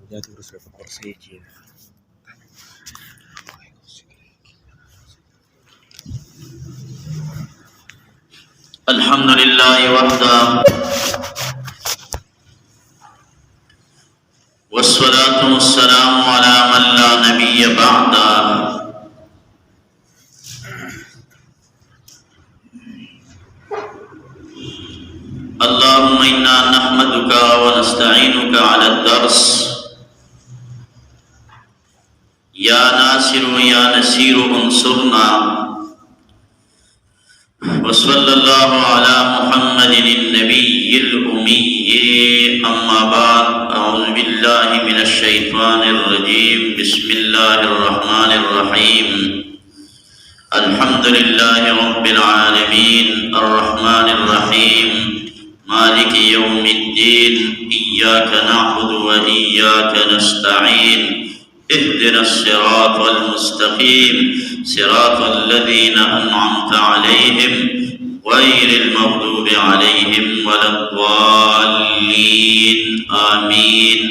Ya terus repot saja. Alhamdulillah wahda wassalatu wassalamu ala man la nabiyya ba'da. Allahumma inna nahmaduka wa nasta'inuka ala ad-dars ya nasiru ya nasiru unsurna. وصلى الله على محمد النبي الأمي. أما بعد، أعوذ بالله من الشيطان الرجيم. بسم الله الرحمن الرحيم. الحمد لله رب العالمين الرحمن الرحيم مالك يوم الدين. إياك نعبد وإياك نستعين. اهدنا الصراط المستقيم صراط الذين أنعمت عليهم غير المغضوب عليهم ولا الضالين. آمين.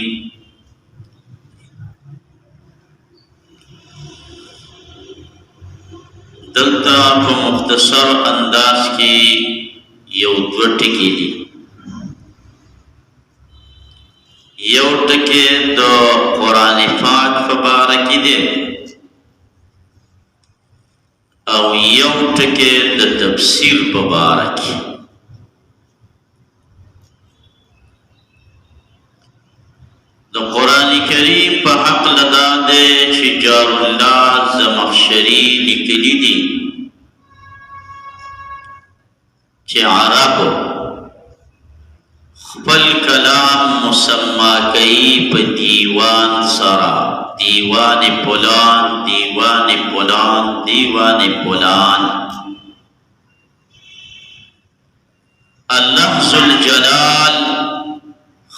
دلتا په مختصر انداز کې یو دوه ټکي دي. یو ټکی د قرآن پاک په باره کې دی او یو ټکی د تفسیر په باره کې. د قرآن کریم په حقله دا دی چې جار الله زمخشري لیکلي دي چې عربو خپل کلام مسما کوي په دیوان سره. دیوان فلان، دیوان فلان، دیوان فلان. الله ذوالجلال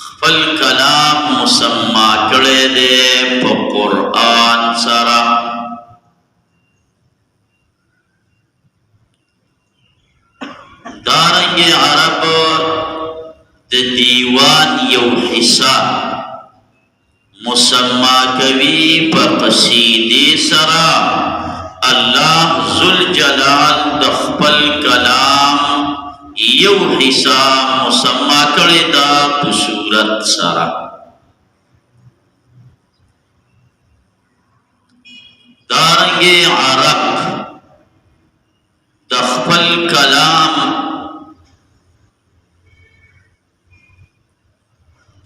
خپل کلام مسما کړی دی په قرآن سره. دارنګه عرب د دیوان یو حصہ مسما کوي په قصیدې سره. الله ذوالجلال د خپل کلام یو حصہ مسما کړی دا په صورت سره. دارنګه عرب د خپل کلام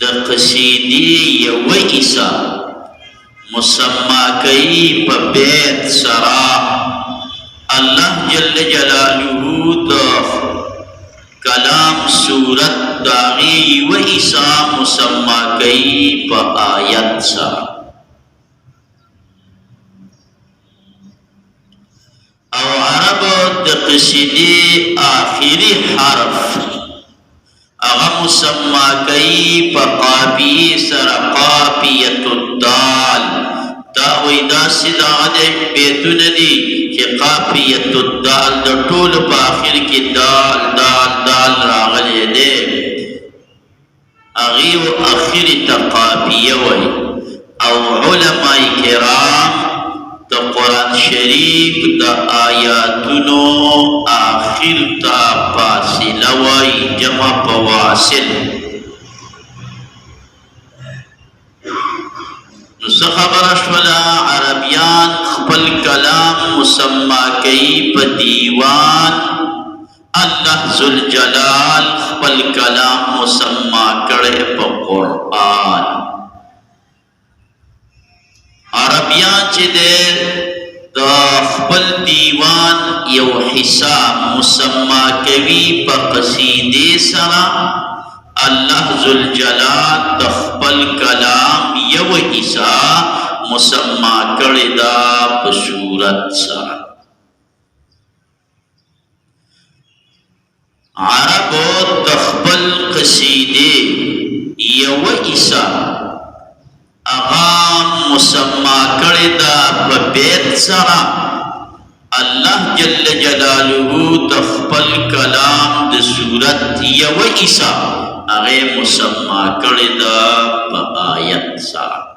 د قصیدې یو حصہ مسما کوي په بیت سره. الله جل جلاله د کلام صورت داغي یو حصہ مسما کوي په آیت سره. او عرب د قصیدې آخري حرف اغا مسما کوي په قافیه سره. قافیه الدال دا وی دا سیدا غده بیتونه دي چې قافیه الدال د ټول په اخر کې دال دال دال راغلی دی. اغي او اخر ته قافیه وی. او علماء کرام د قرآن شریف د آیاتونو آخر تا فاصله وی، جمع فواصل. نو څه خبره شوله؟ عربیان خپل کلام مسما کوي په دیوان. الله ذوالجلال خپل کلام مسما کړی په قرآن. عربیان چې دی د خپل دیوان یو حصہ مسما کوي په قصیدې سره. الله ذوالجلال د خپل کلام یو حصہ مسما کړی دا په صورت سره. عربو د خپل قصیدې یو حصہ اغا مسما کړی دا په بیت سره. الله جل جلاله د خپل کلام د صورت یو حصہ هغه مسما کړی دا په آیت سره.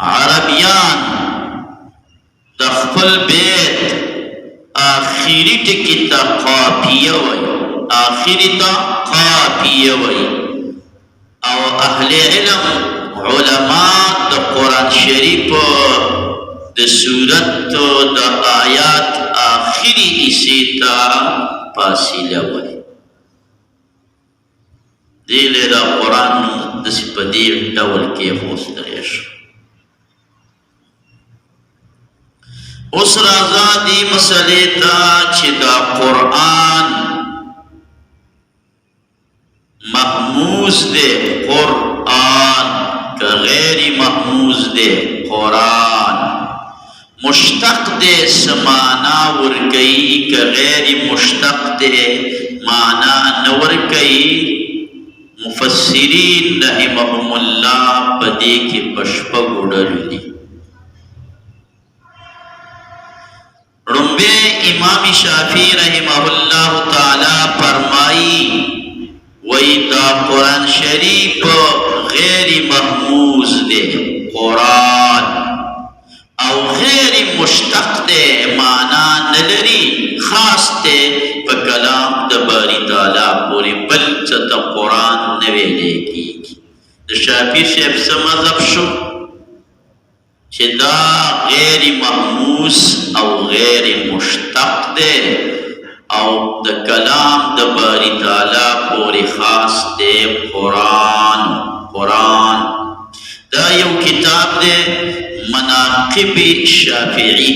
عربیان د خپل بیت آخری ټکی ته قافیه وایي، آخری ته قافیه وایي. او اهل علم علما د قرآن شریف د سورت د آیات آخری حصے ته فاصله وایي. دې له قرآن داسې په دې ډول کېښودلی شو. اوس راځه دې مسلې ته چې دا قرآن محموز دے قرآن که غیر محموز دے قرآن، مشتق دے سمانا ورکی که غیر مشتق دے مانا نورکی. مفسرین رحمهم اللہ پدے کے پشپگ اڑلو دی. رنبے امام شافعی رحمہ اللہ تعالی فرمائی وی دا قرآن شریف غیر محموز دے قرآن، او غیر مشتق دے مانا نلری، خاص دے پا کلام دا باری تعالی پوری بل چتا قرآن نویلے کی. دا شافعی صاحب سے مذہب شو چه دا غیر محموز او غیر مشتق دے او د کلام د باری تعالی پوری خاص دے قرآن. قرآن دا یو کتاب دے مناقب شافعی،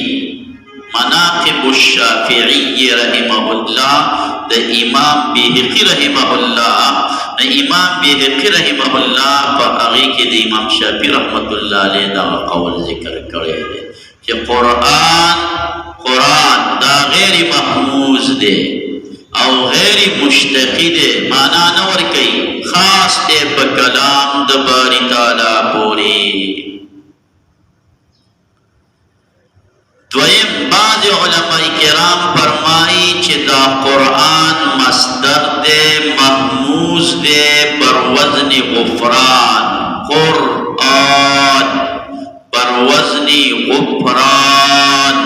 مناقب الشافعی رحمہ اللہ دا امام بیہقی رحمہ اللہ. امام بیہقی رحمہ اللہ پا اغی کے دا امام شافعی رحمت اللہ علیہ دا قول ذکر کرے دے کہ قرآن دا غیر محموز دے او غیر مشتقی دے مانا نور کئی، خاص دے پا کلام دا باری تعالی پوری. دویم بعض علماء کرام فرمائی چھ دا قرآن مصدر دے محموز دے بر وزن غفران. قرآن بر وزن غفران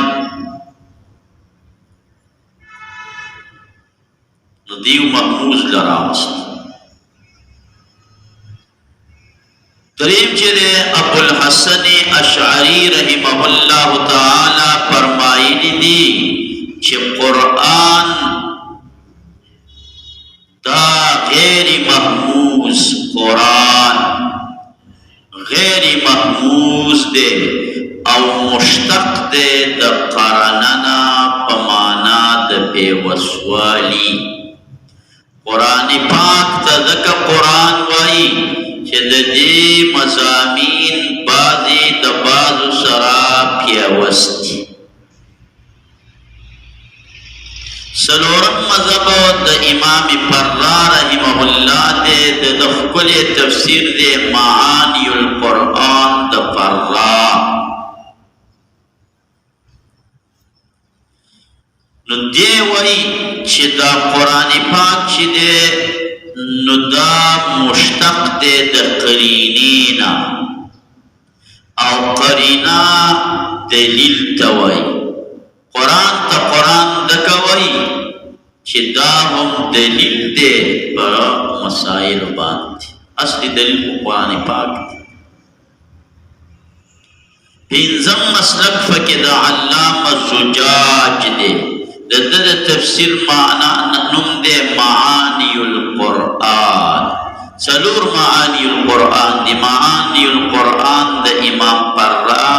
دیو محموز لراست. دریم چرے ابو الحسن اشعری رحمہ اللہ تعالی فرمائی دی چھ قرآن دا غیر محموز، قرآن غیر محموز دے او مشتق دے دا قرننا پمانا دا بے وسوالی. قرآن پاک تا دکا قرآن وائی چه دا دی مضامین بازی دا بازو سرا پیوستی. سلورم مذہب دا امام فرا رحمہ اللہ دے دا دخکل تفسیر دے معانی القرآن دا فرا. نو دے وی چی دا قرآن پاک چی دے نو دا مشتق دے دا قرینینا او قرینا دلیل توائی. قرآن تا قرآن دکوائی چی دا هم دلیل دے پر مسائل باندی. اصلی دلیل کو قرآن پاک دے. پینزم مسلک فکر علام زجاج دے دا تفسیر معنی نم دے معانی القرآن. سلور معانی القرآن دی. معانی القرآن دا امام فرا،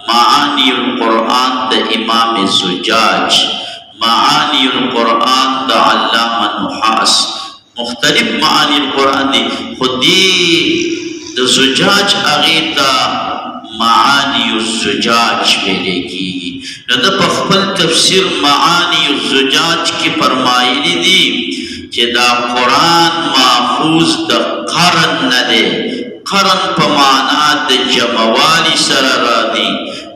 معانی القرآن دا امام زجاج، معانی القرآن دا علام النحاس. مختلف معانی القرآن دی. خودی دا زجاج اغیتا معانی الزجاج ویلے کی. ندا پخپل تفسیر معانی الزجاج کی فرمائلی دی چه دا قرآن محفوظ دا قرن ندے. قرن پا معنی دا جموالی سر را دی.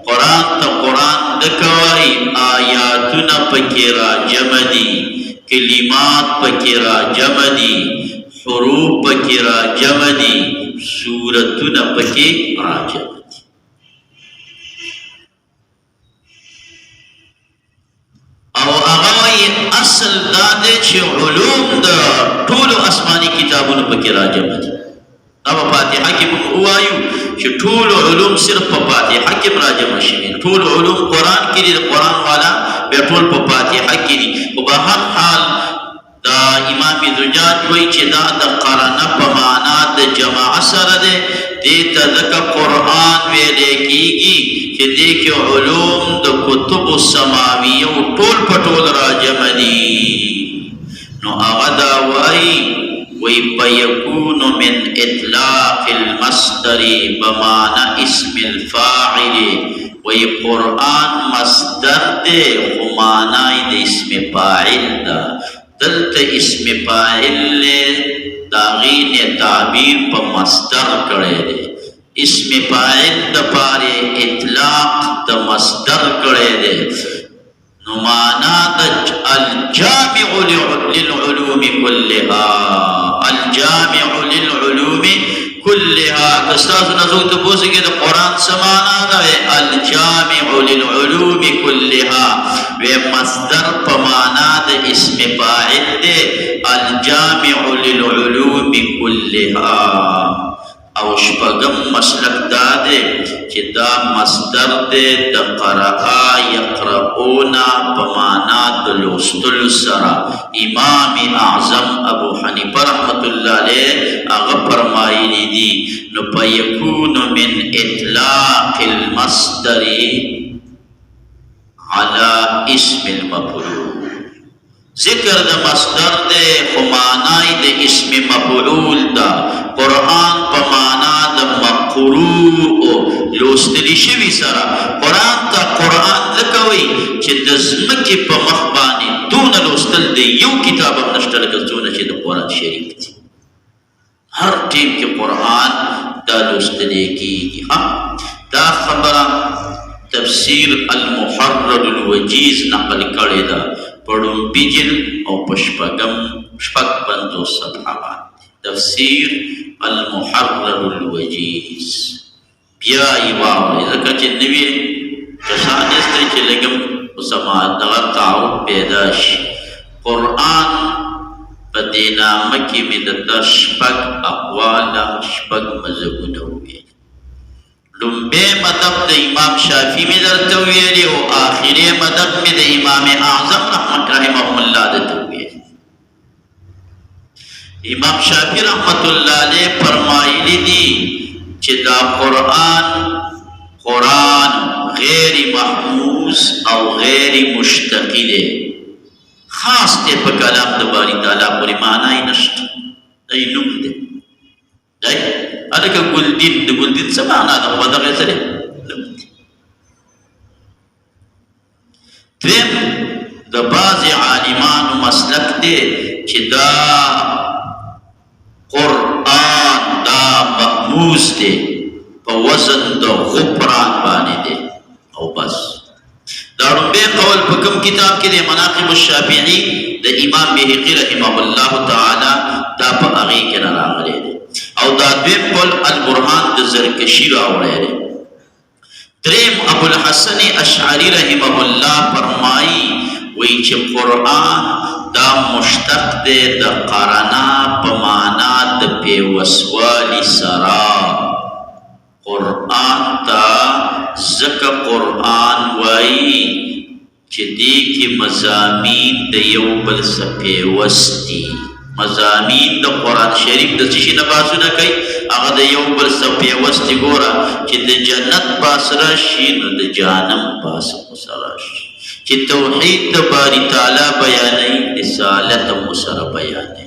قرآن تا قرآن دکوائی آیاتنا پکی را جمع دی، کلمات پکی را جمع دی، حروف پکی را جمع دی، سورتنا پکی را جمع دی. اصل دا دی چې علوم د ټولو آسماني کتابونو پکې راجمع دي. دا په فاتحه کې موږ ووایو چې ټول علوم صرف په فاتحه کې راجمع شوي. ټول علوم قرآن کې دي، د قرآن والا بیا ټول په فاتحه کې دي. خو په هر حال دا امام زجاج وایي چې دا د قرنه په معنا د جماع سره دی. دې ته ځکه قرآن ویلی کېږي چې دې کې علوم د کتبو سماویو ټول په ټول راجمع دي. نو هغه دا وایي ويكون من إطلاق المصدر بمعنى اسم الفاعل. قرآن مصدر دے خمانائی دے اسم فاعل دا. دلت اسم فاعل داغین تعبیر پا مصدر کرے دے. اسم فاعل دا پارے اطلاق دا مصدر کرے دے. نمانا دا الجامع للعلوم كلها، الجامع للعلوم كلها. کستاس نزوک تبوسی کہ دا قرآن سمانا دا الجامع للعلوم كلها و مصدر پمانا دا اسم فاعل دے الجامع للعلوم كلها. او شپغم مسلک دا دے چې دا مصدر دے د قرآ یقرؤونا پمانا د لوستل سرا. امام اعظم ابو حنیفه رحمت اللہ علیہ اغا فرمائلی دی نو فیکون من اطلاق المصدر على اسم المفعول. ذکر دا مصدر دے خمانائی دے اسم مفعول دا. قرآن پا مانا دا مقروع لوستلی شوی سرا. قرآن تا قرآن لکوی چه دزمکی پا مخبانی دون لوستل دے یو کتاب اب نشتر کزدون چه دا قرآن شریک دی. ہر ٹیم کی قرآن دا لوستلی کی. دا خبرہ تفسیر المحرر الوجیز نقل کرے دا پڑھن بیجل او پشپگم شپک بندو صفحہ. تفسیر المحرر الوجیز بیا ایواؤ ذکر چه نوی کسانستے چه لگم اسمات دغر تعود پیداش. قرآن پا دینامکی مدتا شپک اقوالا شپک مذہبون ہوئی. لنبے مدب دا امام شافی میں در تویلی و آخری مدب میں دا امام اعظم رحمت رحمہ اللہ دا تویلی. امام شافی رحمت اللہ علیہ فرمائلی دی کہ دا قرآن غیر محموز او غیر مشتقل خاص تے پا کلام دا باری تعالیٰ پوری معنی نشت. دای نم دے دای ادھکا گلدین دا گلدین سا معنی دا ودا غیسرے نم دے. دویم دا بعض عالمان مسلک دے کہ دا قرآن دا محموز دے پا وزن دا غفران بانے دے او بس. دا رنبے قول پا کم کتاب کے دے مناقب الشافعی دا امام بحقی رحمہ اللہ تعالی دا پا اغی کے نراغلے دے. او دا دویم قول البرحان دا زرکشی راوڑے دے. دریم ابو الحسن اشعری رحمہ اللہ فرمائی وی چه قرآن دا مشتق دے دا قرنا پمانا دا پیوسوالی سرا. قرآن تا زکا قرآن وائی چه دی کی مضامین دا یو بل سا پیوستی. مضامین دا قرآن شریف دا چشی نباسو نکی اگا دا یو بل سا پیوستی گورا چه دا جنت باس راشی نو دا جانم باس مسراشی. چه توحید دا باری تعالی بیانی رسالت مسر بیانی.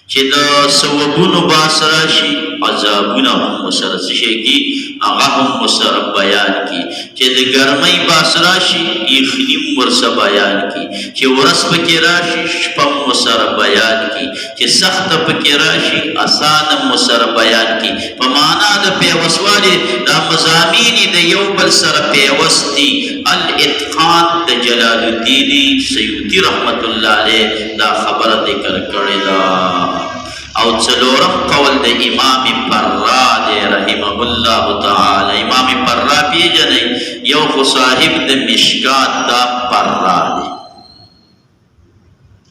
چه دا سوابون باس راشی عذابون هم مسر سشکی اغا هم مسر بیان کی. چه دا گرمی باس راشی ایخنیم ورس بیان کی. چه ورس پکی راشی شپم مسر بیان کی. چه سخت پکی راشی آسان مسر بیان کی. پمانا دا پیوسوالی دا مضامینی دا یو بل سر پیوستی. الاتقان دا جلال الدین سیوطی رحمت اللہ علیہ دا خبر ذکر کردہ. او چلورم قول دا امام پرہ دے رحمہ اللہ تعالی. امام پرہ پی جنے یو خصاحب دا مشکات دا پرہ دے.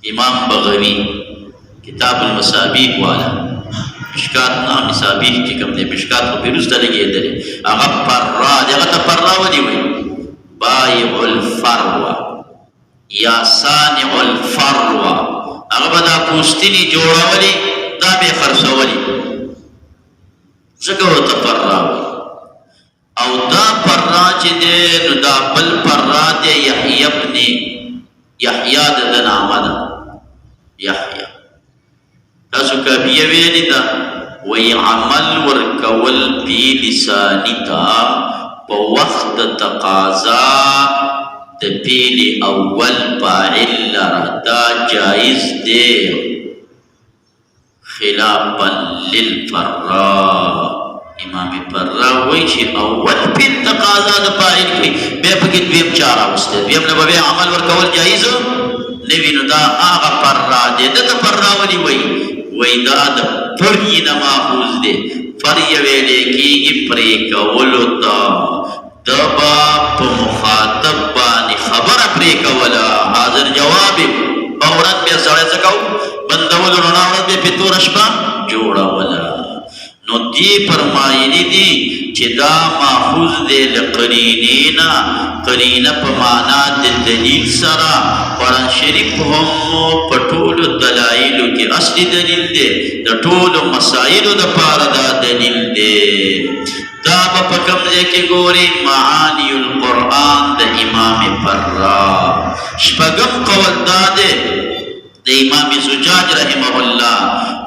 امام بغوی کتاب المصابیح والا مشکات نا مصابیح چې کوم دی مشکات خو پیروسته لګېدلی هغه پرا دی هغه ته پرا ولې وایي بایع الفروه یا صانع الفروه هغه به دا پوستینې جوړولې دا به یې خرڅولې ځکه ورته پرا وایي او دا پرا چې دی نو دا بل پرا دی یحیی ابن یحیی د ده نامه ده یحیی تاسو کافیه ویلې ده وی عمل ورکول پی لسانی تا په وخت د تقاضا د پیل اول فاعل لره دا جایز دی خلافا للفراء امام فرا وی چې اول پیل تقاضا د فاعل کوي بیا پکې دویم چاره واستل دویم نه به عمل ورکول جایز نوی نو دا هغه فرا دی دته فرا ولې وی دا د فرې نه ماخوذ دی فرې ویلې کېږي پرې کولو ته د به په مخاطب باندې خبره پرې کوله حاضر جواب فورا بیا سړی څه کوو بندولو رڼا ورځ بیا پې توره شپه جوړوله نو دی فرمایلی دی چې دا ماخوذ دی لقرینې نه قرینه په معنا د دلیل سره قرآن شریف هم په ټولو دلایلو کې اصلي دلیل دی د ټولو مسایلو دپاره دا دلیل دی دا به په کوم ځای کې ګورې معانی القرآن د امام فرا شپږم قول دا دی د امام زجاج رحمه الله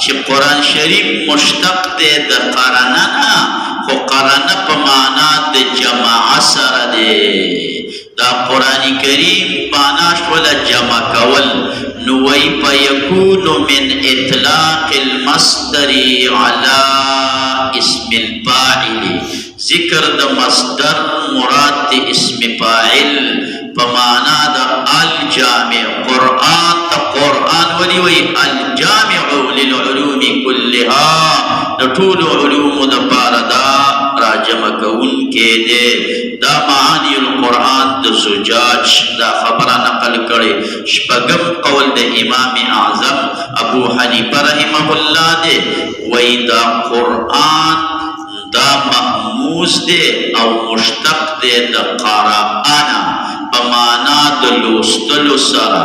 چې قرآن شریف مشتق دی د قرنه نه خو قرنه په معنا د جمع سره دی دا قرآن کریم معنا شوله جمع کول نو وی فیکون من اطلاق المصدر علی اسم الفاعل ذکر د مصدر مراد د اسم فاعل په معنا د الجامع قرآن ته قرآن ولی وی الجامع للعلوم كلها د ټولو علومو دپاره دا راجمع کوونکی دی دا معانی القرآن د زجاج دا خبره نقل کړې شپږم قول د امام اعظم ابو حنیفه رحمه الله دی وی دا قرآن دا محموز دی او مشتق دی د قرآن په معنا د لوستلو سره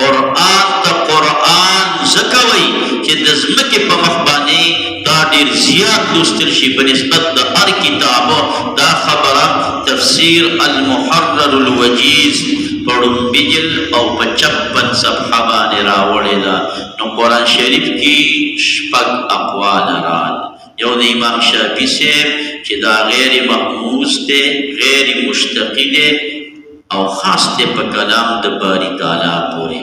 قرآن ته قرآن ځکه وایي چې د ځمکې په مخ باندې دا ډېر زیات لوستل شي په نسبت د هر کتابو دا خبره تفسیر المحرر الوجیز په ړومبي جلد او په 56 صفحه باندې راوړې ده نو قرآن شریف کې شپږ اقوال راغلي یو د امام شافعي صاحب چې دا غیر محموز دی غیر مشتقي دی او خاص دی په کلام د باری تعالی پورې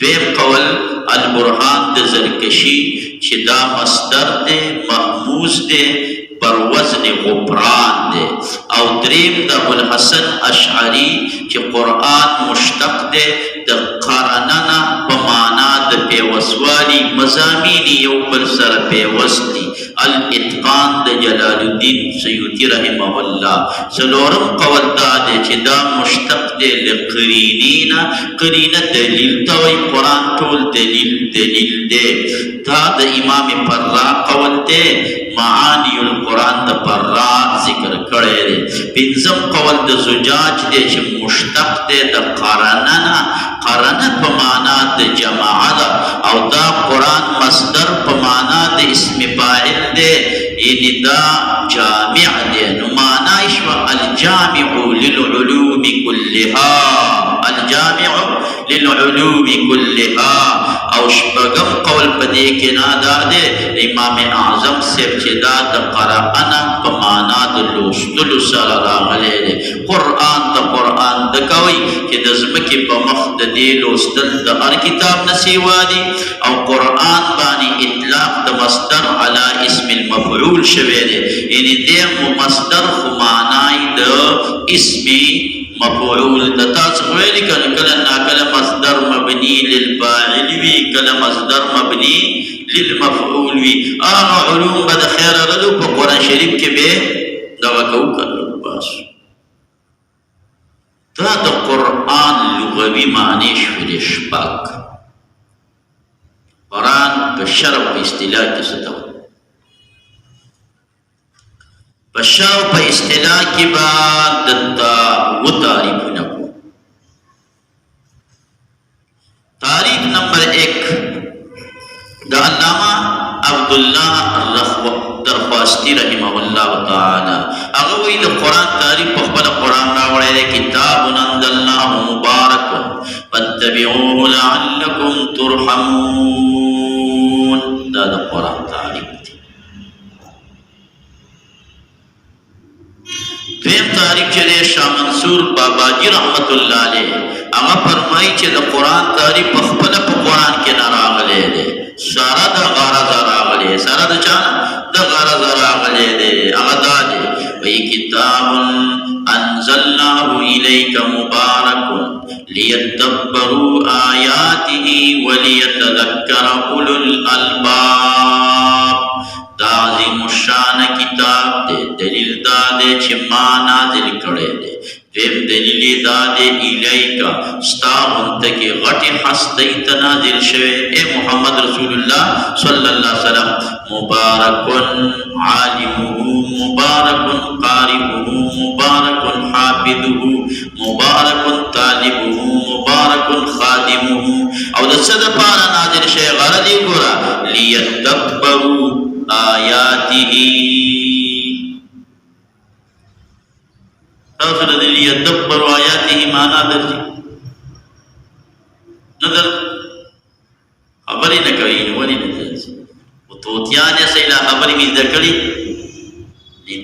دویم قول البرهان د زرکشي چې دا مصدر دی محموز دی پر وزن غفران دی او دریم د ابوالحسن اشعري چې قرآن مشتق دی د قرننه په معنا د پیوسوالي مضامین یو بل سره پیوست دي الاتقان د جلال الدین سیوطي رحمه الله څلورم قول دا دی چې دا مشتق دی لقرینې نه قرینه دلیل ته وایي قرآن ټول دلیل دی دا د امام فرا قول دی معانی القرآن د فرا ذکر کړی دی پنځم قول د زجاج دی چې مشتق دی د قرنه نه قرنه په معنا د جماعه ده او دا قرآن مصدر په معنا د اسم فاعل دی یعنی دا جامع دی نو معنا شوه الجامع للعلوم كلها الجامع للعلوم كلها او شپږم قول په دې کې نه دا دی امام اعظم صاحب چې دا د قرآن په معنا د لوستلو سره راغلی دی قرآن ته قرآن د کوي چې د ځمکې په مخ د دې لوستل د هر کتاب نه سیوا دي او قرآن باندې اطلاق د مصدر علی اسم المفعول شوی دی یعنی دې مصدر خو معنی د اسم مفعول د تاسو ویل کله کله ناکله مصدر مبني للفاعل وی کله مصدر مبني للمفعول وی هغه علوم به خیر غلو په قرآن شریف کې به دا وکاو کړو بس دا د قرآن لغوي معنی شوی شپږ قرآن په شرع په اصطلاح کې څه ته وایي؟ په شرع په اصطلاح کې به دلته اووه تعریفونه کوو. تعریف نمبر 1 د علامه عبدالله درخواستی رحمه الله تعالی هغه وایي د قرآن تعریف په خپله قرآن راوړی دی: کتاب انزلناه مبارک فاتبعوه لعلکم ترحمون. دا د قرآن تعریف دی. دویم تعریف چې دی شاه منصور باباجي رحمت الله علیه هغه فرمایي چې د قرآن تعریف په خپله په قرآن کې نه راغلی دی، سره د غرضه راغلی، سره د چا د غرضه راغلی دی. هغه دا دی وایي: کتاب انزلناه الیک مبارک لیدبروا آیاته ولیتذکر اولو الالباب. دا عظیم الشان کتاب دی. دلیل دا دی چې ما نازل کړی دی. دیم دلیل دا دی الیکا ستا غنته کې غټې هستۍ ته نازل شوی اے محمد رسول الله صلی الله علیه وسلم. مبارکن عالمه مبارکن قارئه مبارکن حافظه مبارکن طالبه مبارکن خادمه. او د څه دپاره نازل شوی؟ غرض یې ګوره: لیدبروا آیاته. تاسو د لیدبروا آیاته معنا درځي نه در خبرې نه کوي نو ولې نه درځي؟ خو طوطیان یې سې لا خبرې مې زده کړي دي.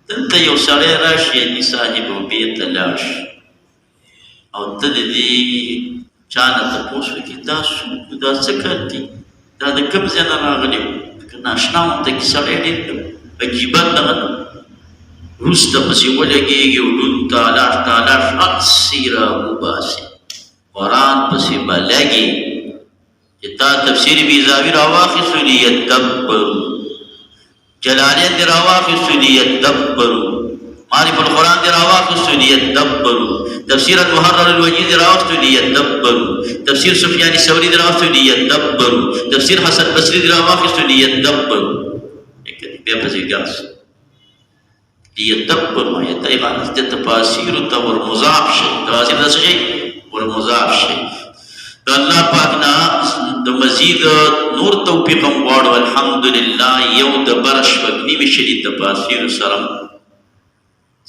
دلته یو سړی راشي یعنې صاحب او بیت ته لاړ شي او ته د دې چا نه تپوس وکړي دا څوک دا څه کار دی، دا د کوم ځای نه راغلی و؟ ناشنا ورته کې سړی ډېر عجیبه دغه وروسته پسې ولګېږي او ډون تالاش تالاش هسې راوباسي. قرآن پسې به لګي چې تا تفسیر بیضاوي راواخیستو لیدبروا، جلالین دې راواخیستو لیدبروا، معرف القرآن دې راواخیستو لیدبروا، تفسیر المحرر الوجیز دې راواخیستو لیدبروا، تفسیر سفیان ثوری دې راواخیستو لیدبروا، تفسیر حسن بصري دې راواخیستو لیدبروا. بیا پسې ګرځي لیدبروا آیات عبارت د تفاسیر ته ورمضاف شي. تفاسیر د څه شي؟ ورمضاف شي. د الله پاک نه د مزید نور توفیق هم غواړو. الحمدلله یو د بره شپږنیمې شلي تفاسیر سره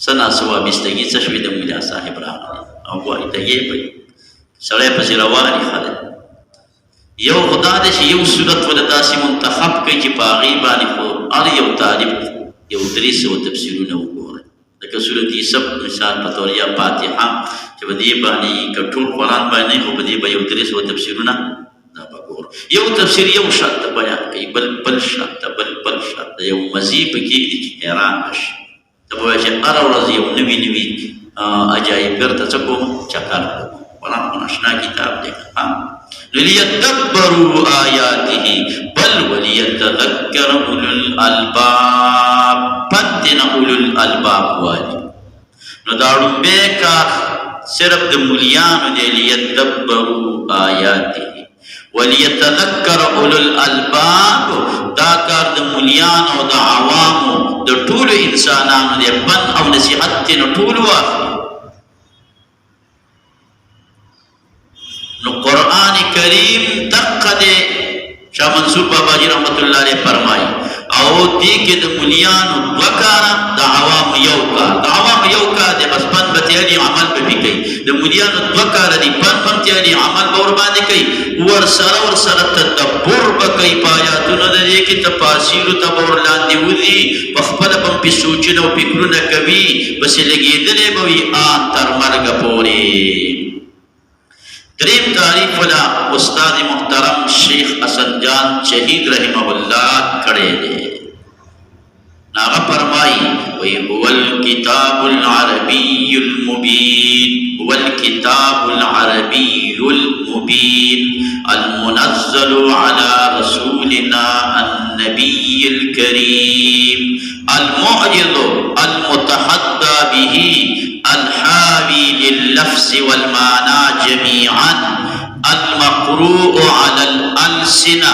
څه ناسوه بستګي څه شوې د ملا صاحب راغلی او وایي ته یې به سړی پسې رواني خلک یو خدا دی چې یو صورت ولې داسې منتخب کوي چې په هغې باندې خو هر یو طالب یو 300 تفسیرونه وګورئ. لکه صورت یوسف مثال په طور یا فاتحه چې په دې باندې که ټول قرآن باندې خو په دې به یو 300 تفسیرونه دا به ګورو. یو تفسیر یو شرط بیان کوي، بل شرط بل شرط یو مزید پکې دي چې حیران نشي. ته به وایې چې هره ورځ یو نوي عجایب ګرته څه کوم چکر کوم. قرآن خو ناشنا کتاب دی. لیدبروا آیاته بل ولیتذکر اولو الالباب. پدې نه اولو الالباب والی نو دا ړومبی کار صرف د مولیانو دی. لیدبروا آیاته ولیتذکر اولو الالباب دا کار د مولیانو او د عوامو د ټولو انسانانو دی. بند او نصیحت ته نو ټول واخلي. نو قرآن کریم دقه دی شاه منصور باباجي رحمت الله علیه فرمایي او دې کې د مولیانو دوه کاره د عوامو یو کار. د عوامو یو کار دی بس بند به تیاري عمل به پې کوي. د مولیانو دوه کاره دي بند به هم تیاري عمل به ورباندې کوي. ورسره تدبر به کوي په آیاتونو د دې کې تفاسیرو ته به ورلاندې وځي. په خپله به هم پې سوچونه او فکرونه کوي. پسې لګېدلی به وي آن تر مرګه پورې. دریم تعریف ولا استاد محترم شیخ حسن جان شهید رحمه الله کړی دی. هغه فرمایي وی هو الكتاب العربي المبين، هو الكتاب العربي المبين المنزل على رسولنا النبي الكريم المعجز المتحدى به الحاوي لللفظ والمعنى جميعا المقروء على الألسنة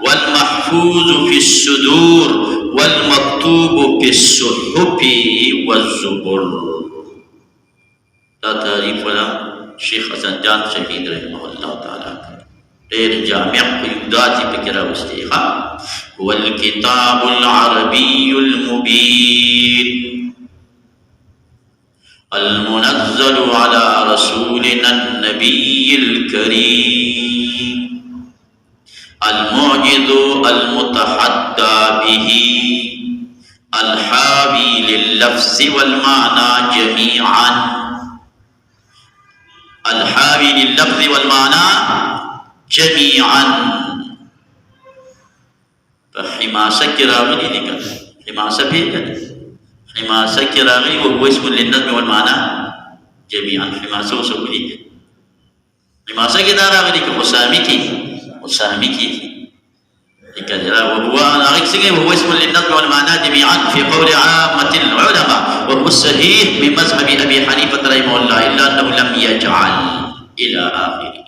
والمحفوظ في الصدور والمكتوب في الصحف والزبر. دا تعریف ولا شیخ حسن جان شهید رحمه الله تعالی غیر جامع قیودات فکر واستیخا هو الكتاب العربي المبين المنزل على رسولنا النبي الكريم المعجز المتحدى به الحاوي لللفظ والمعنى جميعا. الحاوي لللفظ والمعنى جميعا. فحماسة كراغلي دي كان حماسة بيكا حماسة كراغلي وهو اسم للنظم والمعنى جميعا. حماسة وسولي حماسة كراغلي كمسامكي وهو وهو اسم للنظم والمعنى جميعا في قول عامة العلماء، وهو الصحيح من مذهب أبي حنيفة رحمه الله إلا أنه لم يجعل إلى آخره.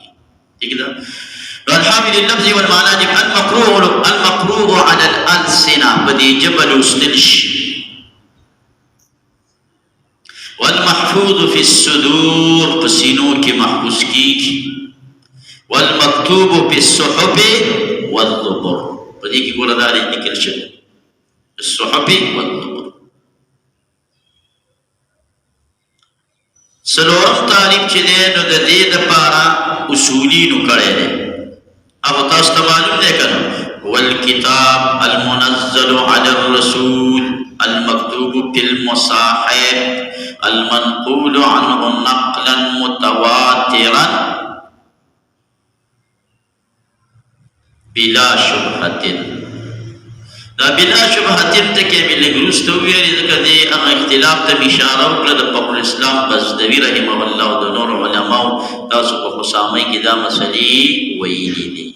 كده والحامل اللفظ والمعنى جميعا المقروء على الألسنة بدي جبل استلش والمحفوظ في الصدور بسينوك محفوظ كيك والمكتوب في الصحف والزبر بدي کی بولا داري ذکر شد الصحف والزبر. سلورم تعریف چې دی نو د دې دپاره اصولي نو کړی دی او تاسو ته معلوم دی که نه هو الكتاب المنزل على الرسول المكتوب في المصاحف المنقول عنه نقلا متواترا بلا شبهة. دا بلا شبهة تکي مې لږ وروسته وویلې ځکه دې هغه اختلاف ته مې اشاره وکړه د فخر الاسلام بزدوي رحمه الله او د نورو علماو تاسو په خصامۍ کې دا مسلې ویلي دي.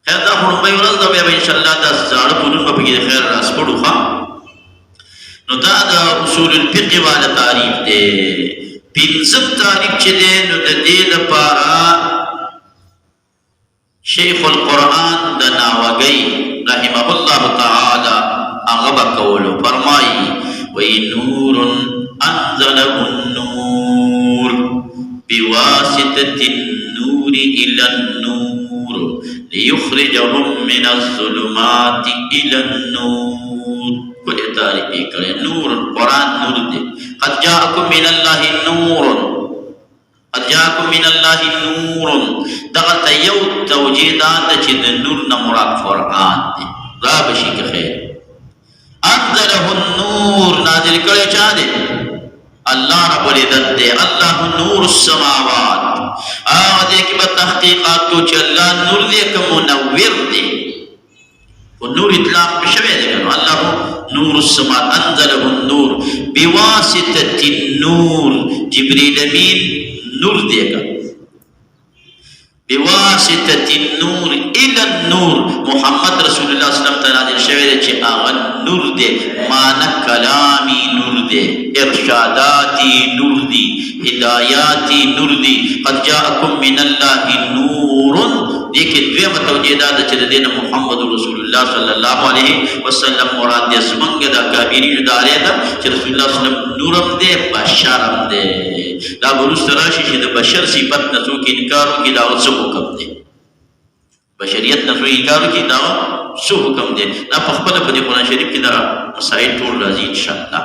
خیر دا خو لومړۍ ورځ ده، بیا به انشاءالله دا زاړه فنون به پکې د خیر راسپړو ښه. نو دا د اصول الفقه والا تعریف دی. پنځم تعریف چې دی نو د دې لپاره شیخ القرآن د ناوګۍ رحمه الله تعالی هغه به کولو فرمایي وی نور انزله النور بواسطة النور إلى النور ليخرجهم من الظلمات إلى النور. کوئی تعریف کرے نور قرآن نور دے قد جاءكم من الله نور قد جاءكم من الله نور دغه یو توجیدات چې د نور نه مراد قرآن دی را بشي که خیر. انزله النور نازل کړی چا دی؟ الله رب العزت دی. الله نور السماوات هغه دې کې به تحقیقات کو چې الله نور دی که منور دی. و نور اطلاق شوی دی که الله نور السماوات انزله النور بواسطة النور جبريل امین نور دے گا بواسطة النور الى النور محمد رسول اللہ صلی اللہ علیہ وسلم نازل شوی دے چی آغا نور دے مانا کلامی نور دے ارشاداتی نور دی ہدایاتی نور دی قد جاءکم من اللہ نور دیکھیں دویم توجیدات چی دین محمد رسول اللہ صلی اللہ علیہ وسلم مراد دے زمنگ دا کابرین دارے دا چی رسول اللہ صلی اللہ علیہ وسلم نورم دے بشارم دے دا برست راشی چی دا بشر صفت نسو کی انکارو کی دا سو حکم دے بشریت نسو انکارو کی دا سو حکم دے دا پخبلا پا دی قرآن شریف کی دا مسائل طول رازی انشاءاللہ.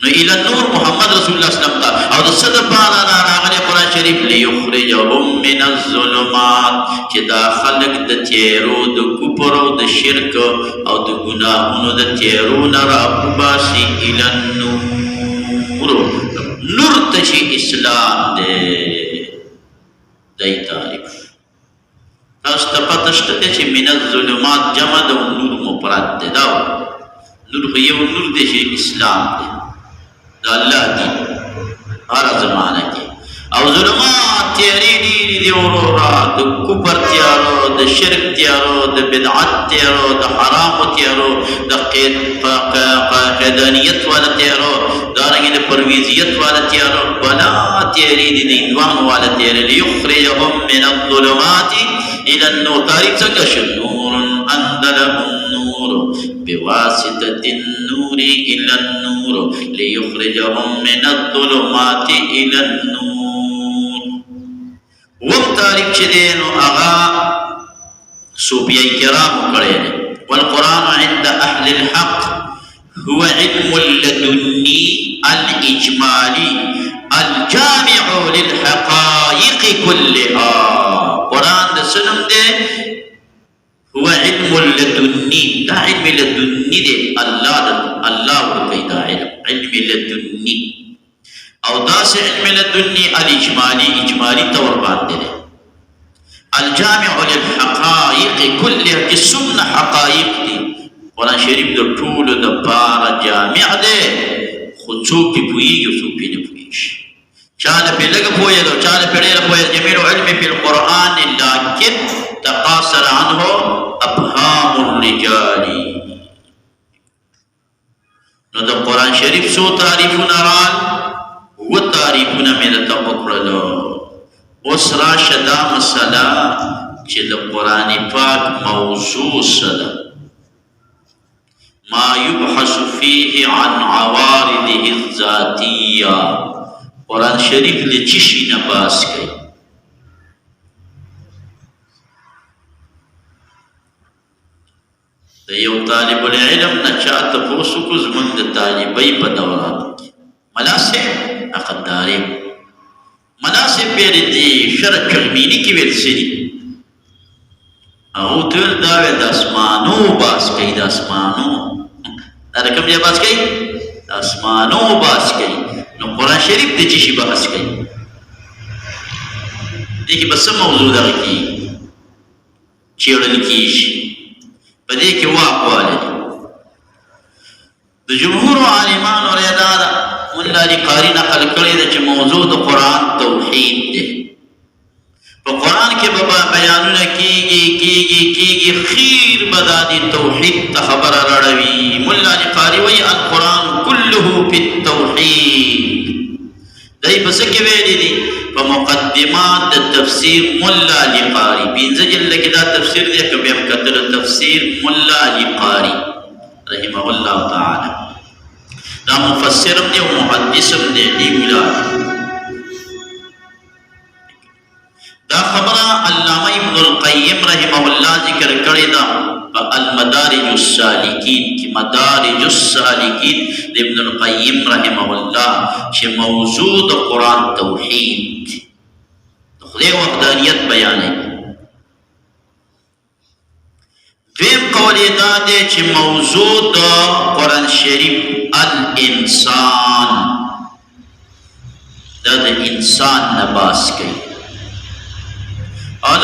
نو الى النور محمد رسول اللہ صلی اللہ علیہ وسلم او دا صدر پانا راغل قرآن شریف لیخرجهم من الظلمات چی دا خلق دا تیرو دا کپرو دا شرک او دا گناہونو دا تیرو نرابو باسی الى النور نور تشی اسلام دے دای تعریف تاستا پتشتا چی من الظلمات جمع دا نور مپرد دے داو نور خیو نور دے چی اسلام دے دا اللہ دین ہر زمانہ کی او ظلمات تیاری دینی دی اورورا دا کفر تیارو دا شرک تیارو دا بدعات تیارو دا حرام تیارو دا قیدانیت والا تیارو دارنگی دا پرویزیت والا تیارو بلا تیاری دی اندوان والا تیاری لیخرجهم من الظلمات الى النور. تعریف څنګه شو؟ نور انزله النور بواسطه النور الى النور ليخرجهم من الظلمات الى النور. وم تعریف چې دی نو هغه صوفیای کرامو کړی دی. والقرآن عند اهل الحق هو علم لدني الإجمالي الجامع للحقائق كلها. قرآن ده سنم ده هو علم لدني، دا علم لدني ده الله ورکی دا علم لدني او دا سے علم لدني الإجمالي اجمالي طور باندې ده الجامع للحقائق كلها چې څومره حقائق دي. قرآن شریف د ټولو دپاره جامع دی خو څوک پې پوهېږي او څوک پې نه پوهېږي. چا نه پې لږه پوهېده او چا نه پې ډېره پوهېده. جميع العلم في القرآن لكن تقاصر عنه افهام الرجال. نو د قرآن شریف څو تعریفونه رال؟ اووه تعریفونه مې درته وکړلو. اوس راشه دا مسله چې د قرآن پاک موضوع څه ده. ما يبحث فيه عن عوارضه الذاتية. قرآن شریف له چی شي نه بحث کوي؟ د یو طالب العلم نه چا تپوس وکړو زموږ د طالبۍ په دوران کې ملا صاحب اقدارې ملا صاحب بیا د شرع علمیني کې ویل څه دي؟ هغو ته ویل دا ویل د اسمانو بحث کوي. د اسمانو دا د کوم ځای بحث کوي؟ د اسمانو بحث کوي. نو قرآن شریف د چی شي بحث کوي؟ دې کې به څه موضوع دغه کېږي څېړل کېږي؟ په دې کې واقواله دي. د جمهورو عالمانو رایه دا ده، ملا علي قاري نقل کړې ده چې موضوع د قرآن توحید دی. په قرآن کې به بیانونه کېږي خیر به دا د توحید ته خبره راړوي. ملا علي قاري وایي القرآن كله في التوحید. دی په څه کې ویلي دي؟ په مقدمات د تفسیر ملا علي قاري 15 جلده کې دا تفسیر دی. که بیا هم کتلو تفسیر ملا علي قاري رحمه الله تعالی دا مفسرم دی او محدثم دی. دی ولاد دا خبره علامه ابن القیم رحمه الله ذکر کړی دا په المدارج السالکین کې. مدارج السالکین د ابن القیم رحمه الله چې موضوع د قرآن توحید د خدای وحدانیت بیانوي. دویم قول یې دا دی چې موضوع د قرآن شریف الانسان دا د انسان نه بحث کوي.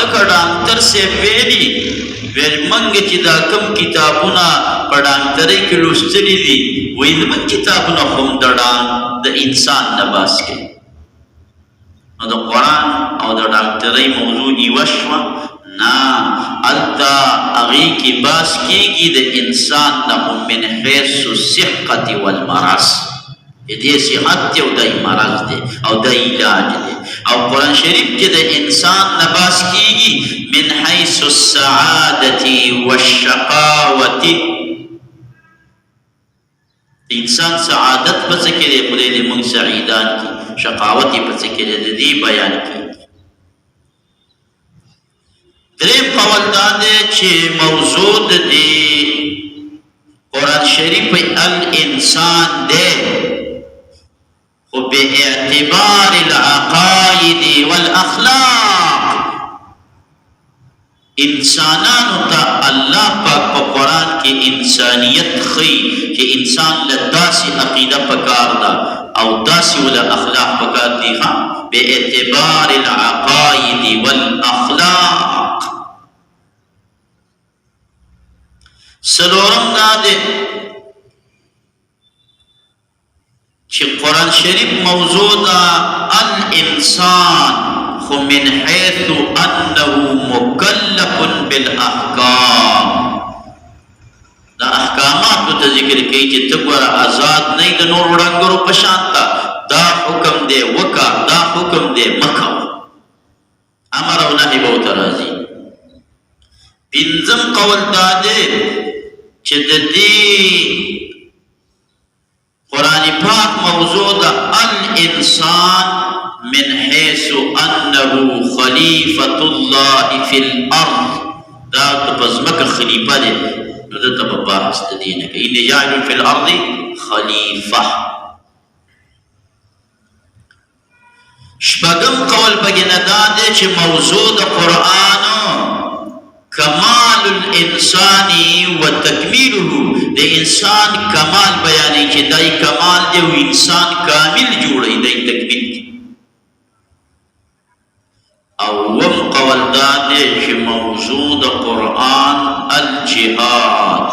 لکه ډاکټر صاحب ویلي موږ چې دا کوم کتابونه په ډاکټرۍ کې لوستلي دي وایي زموږ کتابونه خو هم د انسان نه بحث کوي. نو د قرآن او د ډاکټرۍ موضوع یوه شوه؟ نه، هلته هغې کې بحث کېږي د انسان نه من حیث الصحة والمرض. دې صحت دی او دی مرض دی او دی علاج دی. او قرآن شریف کې د انسان نه بحث کېږي من حیث السعادة والشقاوة. د انسان سعادت په څه کې دی؟ خدای دې موږ سعیدان کړي. شقاوت یې په څه کې دی؟ د دې بیان کړي. دریم قول دا دی چې موضوع د دې قرآن شریف الانسان دی خو باعتبار العقائد والاخلاق. انسانانو ته الله پاک په قرآن کې انسانیت ښیي چې انسان له داسې عقیده پکار ده او داسې وله اخلاق پکار دي. باعتبار العقائد والاخلاق. څلورم دا دی چې قرآن شریف موضوع ده الانسان خو من حیث انه مکلف بالاحکام. دا احکاماتو ته ذکر کوي چې ته ګوره آزاد نه یې د نور وړانګرو په شان ته. دا حکم دی وکړه، دا حکم دی مه کوه. امر او نهي به ورته راځي. پنځم قول دا دی چې د دې قرآن پاک موضوع د الانسان من حيث انه خلیفة الله فی الارض، دا په ځمکه خلیفه دی، نو دلته په بحث د دې نه کوي اني جاعل فی الارض خلیفه. شپږم قول پکې نه دا دی چې موضوع د قرآن کمال الانسان و تکمیله، د انسان کمال بیانې چې دای کمال دی او انسان کامل جوړی دی تکمیل دی. اوم قول دا دی چې موضوع د قرآن الجهاد،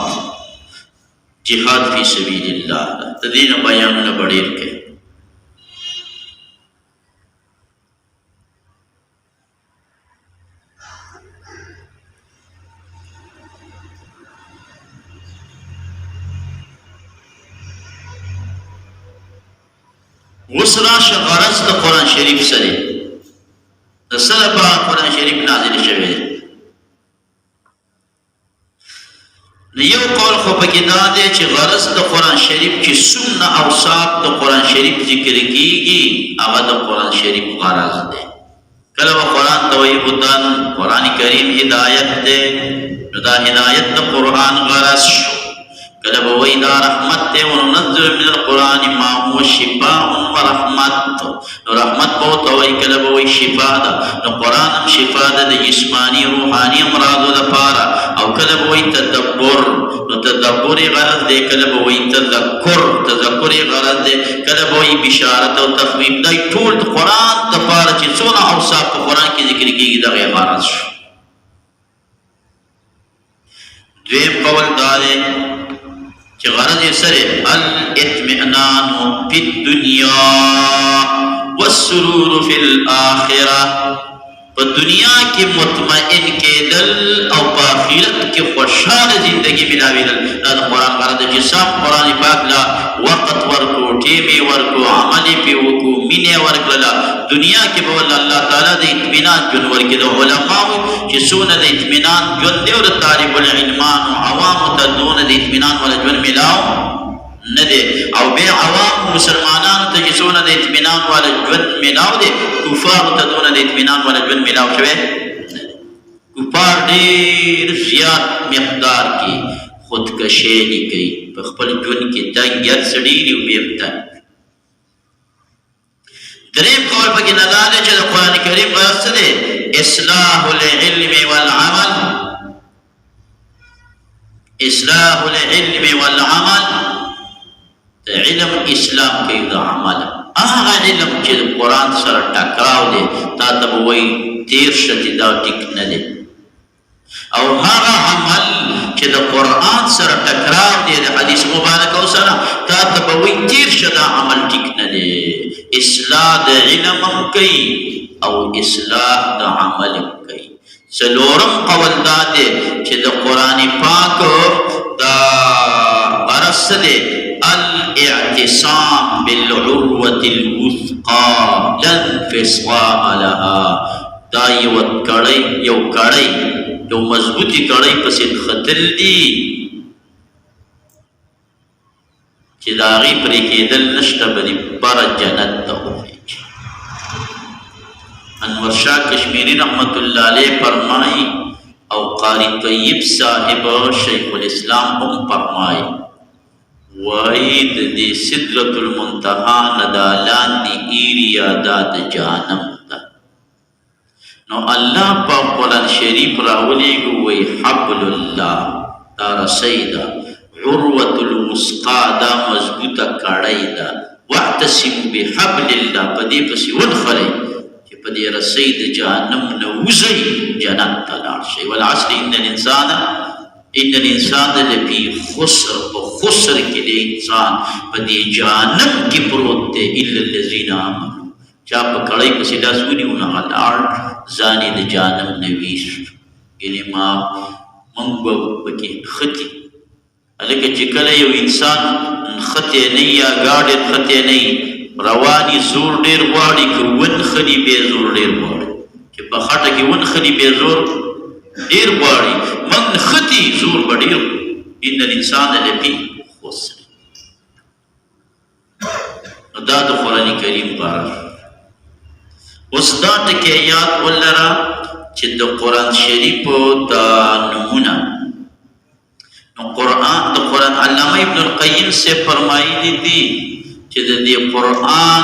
جهاد فی سبیل الله، د دې نه بیانونه به ډېر کوي. اوس راشه غرض د قرآن شریف سره د څه لپاره قرآن شریف نازل شوی دی. نو یو قول خو پکې دا دی چې غرض د قرآن شریف چې څومره اوصاف د قرآن شریف ذکر کیږي هغه د قرآن شریف غرض دی. کله به قرآن ته وایي هدن، قرآن کریم هدایت دی، نو دا هدایت د قرآن غرض شو. کله به وایي دا رحمت دی، وننزل من القرآن ما هو شفاء ورحمت، نو رحمت به ورته وایي. کله به وایي شفا ده، نو قرآن هم شفا ده د جسماني روحاني امراضو لپاره. او کله به وایي تدبر، نو تدبر یې غرض دی. کله به وایي تذکر، تذکر یې غرض دی. کله به وایي بشارت او تخویف. دا ټول د قرآن دپاره چې څونه اوصاف په قرآن کې ذکر کېږي دغه یې غرض شو. دویم قول دا دی چې غرض یې سره الاطمئنان فی الدنیا والسرور فی الاخره، په دنیا کې مطمئن کېدل او په آخرت کې خوشحاله زندگی ملاویدل. دا د قرآن غرض دی چې سم قرآن پاک لا وقت ورکو، ټیمې ورکو، عمل یې پرې وکړو، مینه یې ورکړله. دنیا کې به ولله الله تعالی د اطمینان ژوند ورکړي. د علماو چې څونه د اطمینان ژوند دی او د طالب العلمانو عوامو ته دونه د اطمینان والا ژوند میلاو نه دی. او بیا عوام مسلمانانو ته چې څونه د اطمینان والا ژوند میلاو دی، کفارو ته دونه د اطمینان والا ژوند میلاو شوی نه دی. کفار ډېر زیات مقدار کې خودکشي نه کوي، په خپل ژوند کې تنګیت څه ډېر او بیا هم تنګ. دریم قول پکې نه دا دی چې د قرآن کریم غرض څه دی؟ اصلاح العلم والعمل، اصلاح العلم والعمل، د علم اسلام کوي د عمل. هغه علم چې د قرآن سره ټکراو دی تا ته به وایي تېر شه چې دا ټیک نه دی، او هغه عمل چې د قرآن سره ټکراو دی د حدیث مبارکو سره تا ته به وایي تېر شه دا عمل ټیک نه دی. اصلاح د علم هم کوي او اصلاح د عمل هم کوي. څلورم قول دا دی چې د قرآن پاک دا غرض څه دی؟ الاعتصام بالعروة الوثقى لا انفصام لها، دا یو کړی یو مضبوطی کړی پسې نښتل دي چې د هغې پرې کېدل نشته، به دې بره جنت ته وخېږي. انور شاه کشمیری رحمت الله علیه فرمایي او قاری طیب صاحب شیخ الاسلام هم فرمایي، وایي د دې سدرة المنتهی نه دا لاندې ایریا دا د جهنم ده. نو الله په قرآن شریف راولېږي وایي حبل الله، دا رسۍ ده، عروة الوثقا دا مضبوطه کړۍ ده، واعتصموا بحبل الله، په دې پسې ونښلئ چې په دې رسۍ د جهنم نه وځئ جنت ته لاړ شئ. والعصر ان الانسان لفی خسر، په خسر کې د انسان په دې جهنم کې پروت دی الا الذین آمنوا، چا په کړۍ پسې لاس ونیو نه هغه لاړ ځان یې د جهنم نه ویست. یعنې موږ به پکې نښتي. هلکه چې کله یو انسان نښتی نه یا ګاډی نښتی نه رواني زور ډېر غواړي، که ونښلي بیا زور ډېر غواړي. چې په خټه کې ونښلي بیا زور ډېر غواړي. من خطي زور بدير ان الانسان لفي خسر. دا د قرآن کریم بارک اوس دا ټکی یاد ولرا چې د قرآن شریف دا نمونه نو قرآن علامه ابن القیم سے فرمایلی دي چې د دې قرآن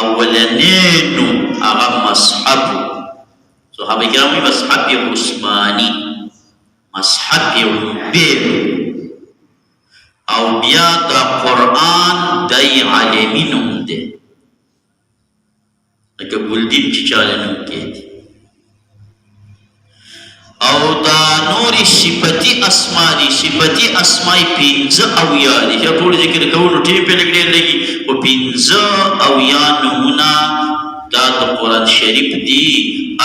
اولنې نو هغه مصحف صحابه کرام مصحف عثماني مصحف بیل او بیا دا قرآن دای عالمی نوم دی لکه ګلدین چې چاله نوم کې دی او دا نور صفتی اسماء دی صفتی اسماء پینځه او یا دي چې ټول ذکر کوو ټیم په لګړې لګي او پینځه او یا نمونه دا د قرآن شریف دی.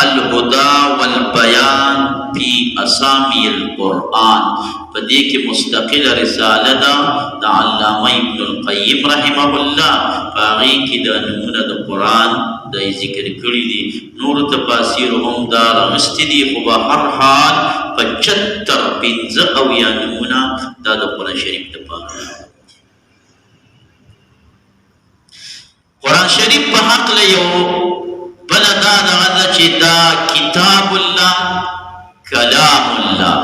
الهدى والبيان في اسامي القرآن پدې کې مستقل رساله ده د علامه ابن القیم رحمه الله باغی کې د نمونه د قرآن د ذکر کړی دي. نور تفاسیر هم دا راغستې دي خو به هر حال 75 پنځه او یا نمونه دا د قرآن شریف د پاره. قرآن شریف په حق له یو بل دا دغه چې دا کتاب الله کلام الله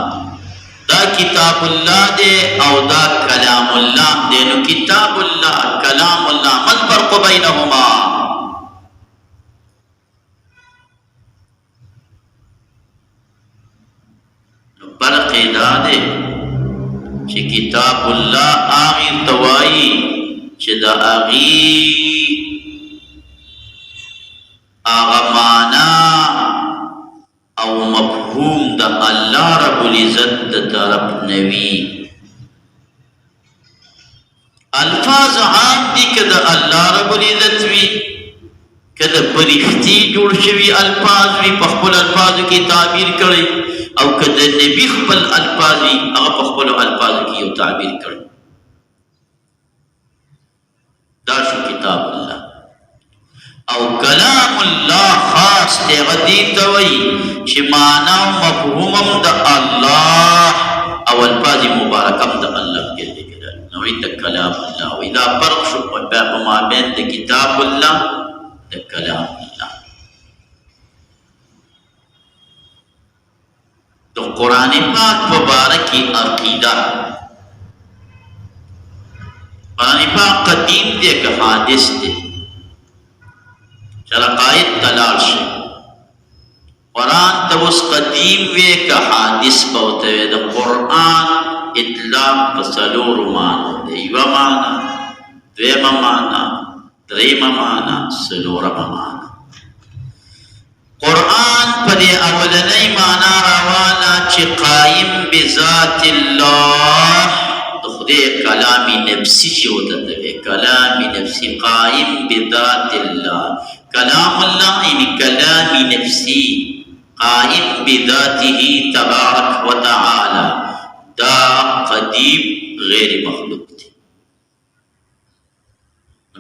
دا کتاب الله دی او دا کلام الله دی. نو کتاب الله کلام الله ما الفرق بینهما؟ نو فرق دا دی چې کتاب الله هغه توایي چې دا هغه معنا او مفهوم دا الله رب العزت دا طرف نوی. الفاظ عام دی که دا الله رب العزت وی که دا پرشتی جوړ شوی الفاظ وی پخپل الفاظ کی تعبیر کړي او که دا نبی خپل الفاظ وی هغه پخپل الفاظ کی یو تعبیر کړي. دا شو کتاب الله. او کلام الله خاص ته غدی توي چې معنا او مفهوم د الله او الفاظ مبارکه د الله جل جلاله نو د کلام الله. او اذا فرق شو په ما بین د کتاب الله د کلام الله. د قران پاک مبارک عقیده قران پاک قدیم دی که حادث دی چرقائد تلال شي قرآن تبس قدیم وی که حادث بوتوی دا قرآن اطلاق پسلور مانا دیو مانا دویم مانا دریم مانا سلور مانا. قرآن پدی اولنی مانا روانا چی قائم بذات اللہ خدای کلامی نفسی چی ہوتا دوی کلامی نفسی قائم بذات اللہ. کلام اللہ یعنی کلامی نفسی قائم بذاته تبارک و تعالی دا قدیم غیر مخلوق تھی.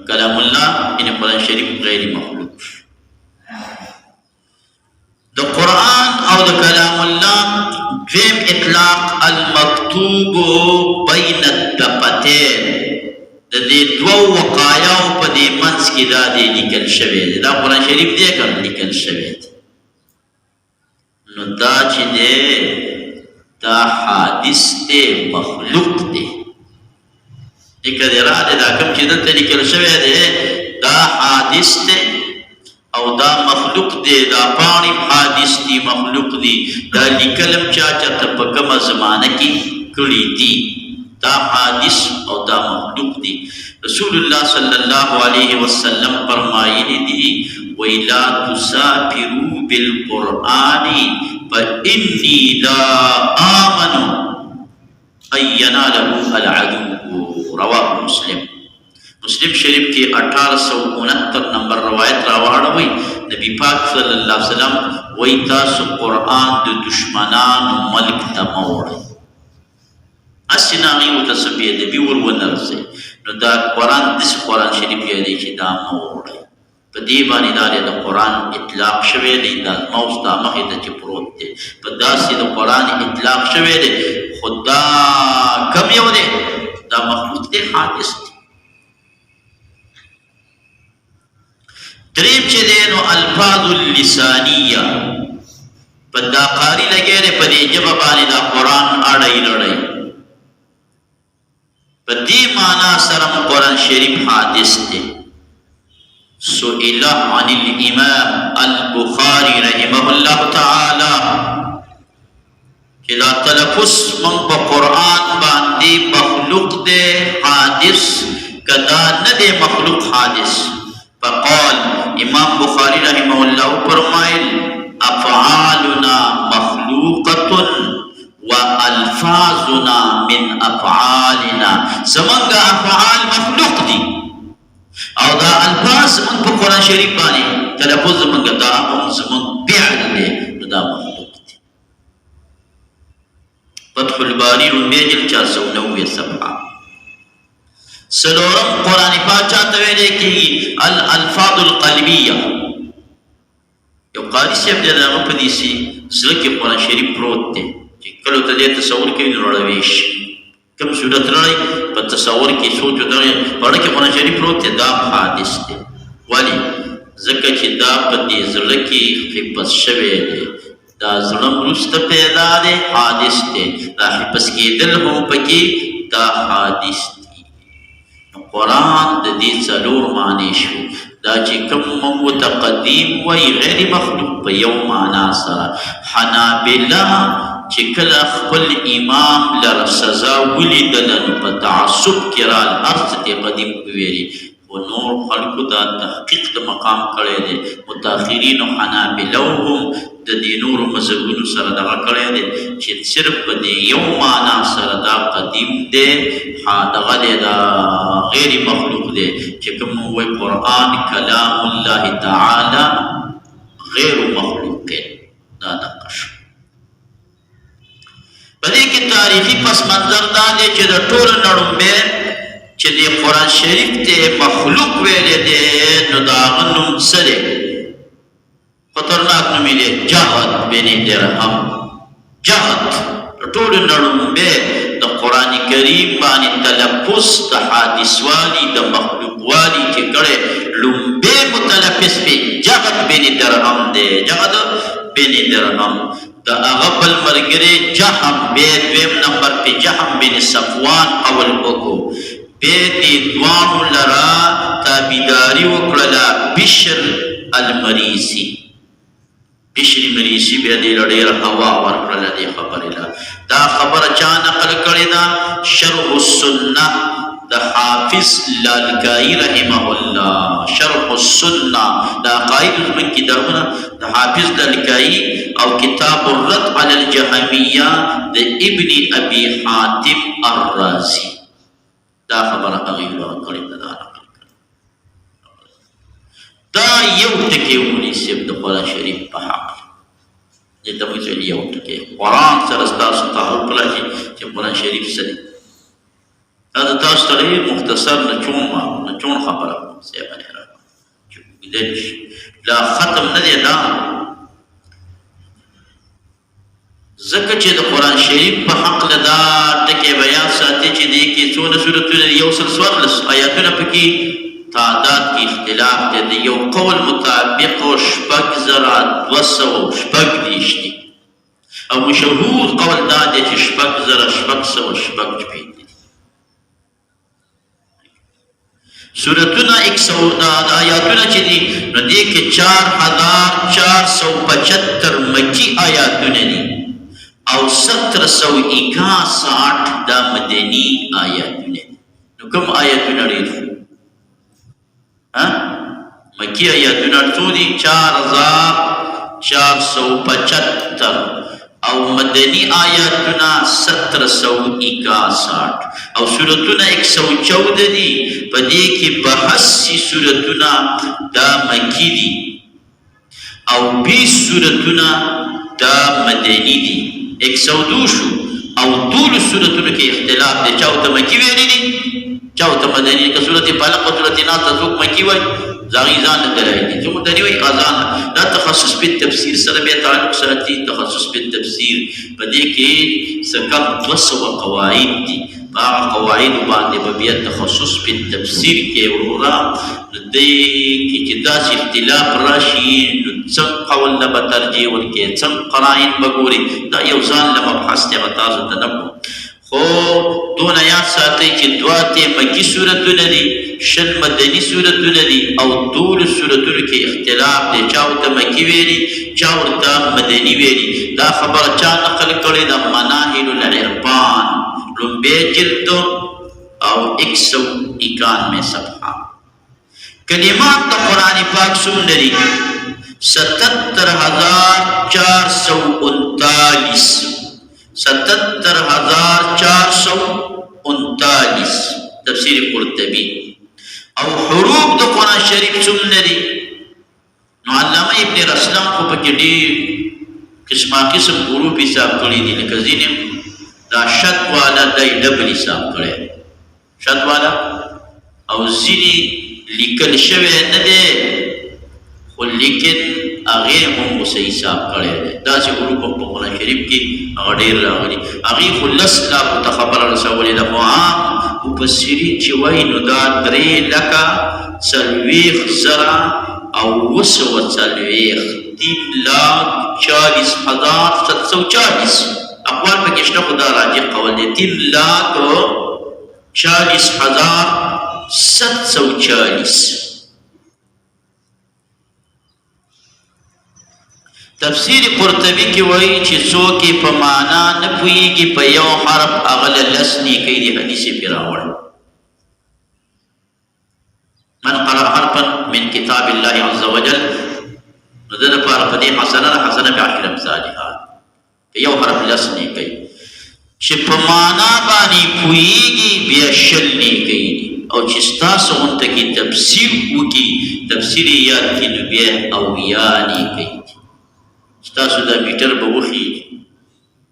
کلام اللہ یعنی قرآن شریف غیر مخلوق. دا قرآن او دا کلام اللہ دویم اطلاق المکتوب بین الدقتین د دې دوه وقایاو په دې منځ کې دا دی لیکل شوی دی. دا قرآن شریف دی که لیکل شوی دی. نو دا چې دی دا حادث دی مخلوق دی. لیکه دی را دی دا کوم چې دلته لیکل شوی دی دا حادث دی او دا مخلوق دی. دا پاڼې حادث دی مخلوق دی. دا لیکلم چا چاته په کومه زمانه کې کړي دي دا حادث او دا مخلوق دی. رسول اللہ صلی اللہ علیہ وسلم فرمائے دی وَإِلَا تُسَافِرُوا بِالْقُرْآنِ فَإِنِّي لَا آمَنُ أَن يَنَالَهُ الْعَدُوُّ. رواہ مسلم. مسلم شریف کی 1869 نمبر روایت راوڑا ہوئی نبی پاک صلی اللہ علیہ وسلم وی تاسو قرآن دو دشمنان ملک تموڑی اسی ناغی و تصبیه دی بیور و نرسی. نو دا قرآن دس قرآن شریف یادی چی دا موڑی په دې باندې دا د قرآن اطلاق شوی دی. دا زما اوس دا مخې ته چې پروت دی په داسې د قرآن اطلاق شوی دی، خو دا کم یو دی؟ دا مخلوق دی، حادث دی. دریم چې دی نو الفاظ اللسانیه، په دا قاری لګی دی په دې ژبه باندې دا قرآن اړی لړی، په دې معنا سره قرآن شریف حادث دی. سئل عن الامام البخاري رحمه الله تعالى کہ دا تلفظ من پا قرآن باندی مخلوق دے حادث کدا ندے مخلوق حادث. فقال امام بخاری رحمه الله فرمائل افعالنا مخلوقة والفاظنا من افعالنا، زمانگا افعال مخلوق دی او دا الفاظ من پا قرآن شریف بانی تلفظ زمانگا دا هم زمان بیعل دے دا مخلوق دی. فتح الباری رنبی جل 490 صفحہ. سلورم قرآن پاک چاہتا ویلے کی الالفاظ القلبیہ. یو قاری صاحب دے دا غپدیسی زلکی قرآن شریف پروت دے چی کلو تا دے تصور کی نروڑویش کم صورت رڑی پا تصور کی سوچو داگی پڑھا قرآن شریف پروت دے دا حادث دے. ولی ذکر چی دا پا دی زلکی خفت شوے دے، دا ظلم رست پیدا دے، حادث دے. دا حفظ کی دل ہو پکی دا حادث دی. قرآن دا دی څلور معنی شو. دا چې کم متقدیم وی غیر مخلوق په یو معنا سره. حنابله چې کله خپل امام لره سزا ولیدله نو په تعصب کې رال هر څه ته قدیم ویلي، و نور خلقو دا تحقیق د مقام کړی دی. متاخرین حنابله هم د دې نورو مذهبونو سره دغه کړی دی چې صرف په دې یو معنا سره دا قدیم دی، دغه دی دا غیر مخلوق دی. چې کوم وایي قرآن کلام الله تعالی غیر مخلوق دا دغه شو. په دې کې تاریخي پس منظر دا دی چې د ټولو نړومبې چې د قرآن شریف ته مخلوق ویلې دی نو د هغه نوم څه دی؟ خطرناک نوم دی جهد بن درهم. جهد ټولو نړومبې د قرآن کریم باندې تلفظ د حادث والی د مخلوق والی چې کړی لومبې متلفظ پې جهد بن درهم دی. جهد بن درهم دا هغه بل ملګری جهم بیا دویم نمبر پې جهم بن صفوان قول وکړو، بیا دې دوانو لره تابعداري وکړله بشر المریسی. بشر مریسی بیا دې له ډېره هوا ورکړله دې خبرې له. دا خبره چا نقل کړې ده؟ شرح السنه د حافظ لالکائی رحمه الله. شرح السنه دا عقاید زموږ کتابونه د حافظ لالکائی او کتاب الرد علی الجهمیه د ابن ابي حاتم الرازي. دا خبره هغې کړې ده، دا نقل کړې. دا یو ټکی ونیسئ د قرآن شریف په حق دې ته موږ یو ټکی قرآن سره ستاسو تعارف راشي چې قرآن شریف څه دی. دا د تاسو ته ډېر مختصر نچون خبره کوم صاحب علیه رحمه چې اوږده نه شي. لا ختم نه دی دا، ځکه چې د قرآن شریف په حقله دا ټکی بیان ساتي چې دې کې څونه سورتونه دي، 114 آیاتونه پکې تعداد کې اختلاف دی. د یو قول مطابق 6220 دي او مشهور قول دا دی چې 6200 سورتونه آیاتونه چې دي نو دې کې 4475 مکی آیاتونه دي او 1761 دا مدني آیاتونه دي. نو کوم آیاتونه ډېر مکی آیاتونه څو دي؟ 4475 او مدنی آیاتنا 1761 او سورتنا 114 دی. پا دی که بحثی سورتنا دا مکی دی او 20 سورتنا دا مدنی دی. 102 شو او طول سورتنا که اختلاف دی، چاو تا مکی ویلی دی چاو تا مدنی دی. که سورت فلق و سورت ناس تا سوک مکی وی زاغي ځان له دلایل دي چې مدني وایي اذان دا تخصص په تفسیر سره به تعلق ساتي. تخصص په تفسیر په دې کې څه کم 200 قواعد دي. هغه قواعد باندې به بیا تخصص په تفسیر کې ورورا د دې کې چې داسې اختلاف راشي نو څنګه قول نه به ترجیح ورکړي، څنګه قرائن به ګوري. دا یو ځان له مبحث دی تاسو ته نه خو دونه یاد ساتئ چې 2 مکی سورتونه دي، 6 مدني سورتونه دي او ټولو سورتونو کې اختلاف دی. چا ورته مکی ویلي، چا ورته مدني ویلي. دا خبره چا نقل کړې ده؟ مناهل العرفان لومبی جلد او 191 صفحه. کلمات د قرآن پاک څومره دي؟ 77439 77439 تفسیر قرطبی. او حروف د قرآن شریف څومره دي؟ نو علامه ابن رسلان خو پکې ډېر قسمه قسم حروف حساب کړي دي. لکه ځینې دا شد والا دی ډبل حساب کړی شد والا، او ځینې لیکل شوی نه دی خو لیکن هغې هم اوسه حساب کړی دی. داسې حروف هم په قرآن شریف کې هغه ډېر راغلي. هغې خو 10 لاکو ته خبره رسولې ده. خو عام مفسرین چې وایي نو دا 3,40,000 3,40,740 اقوال پکې شته، خو دا راجح قول دی 3,40,740. تفسیر قرطبی کې وایي چې څوک په معنا نه پوهېږي په یو حرف هغه له 10 نیکۍ د حدیث پې راوړ. من قرأ حرفا من کتاب الله عز وجل نو د لپاره په دې حسنه ب10 امثالها، په یو حرف 10 نیکۍ. چې په معنا باندې پوهېږي بیا 10 نیکۍ دي. او چې ستاسو غونته کې تفسیر وکړي، تفسیر یې یاد کړي، نو بیا 80 نیکۍ دي. ستاسو دا میټر به وخېږي.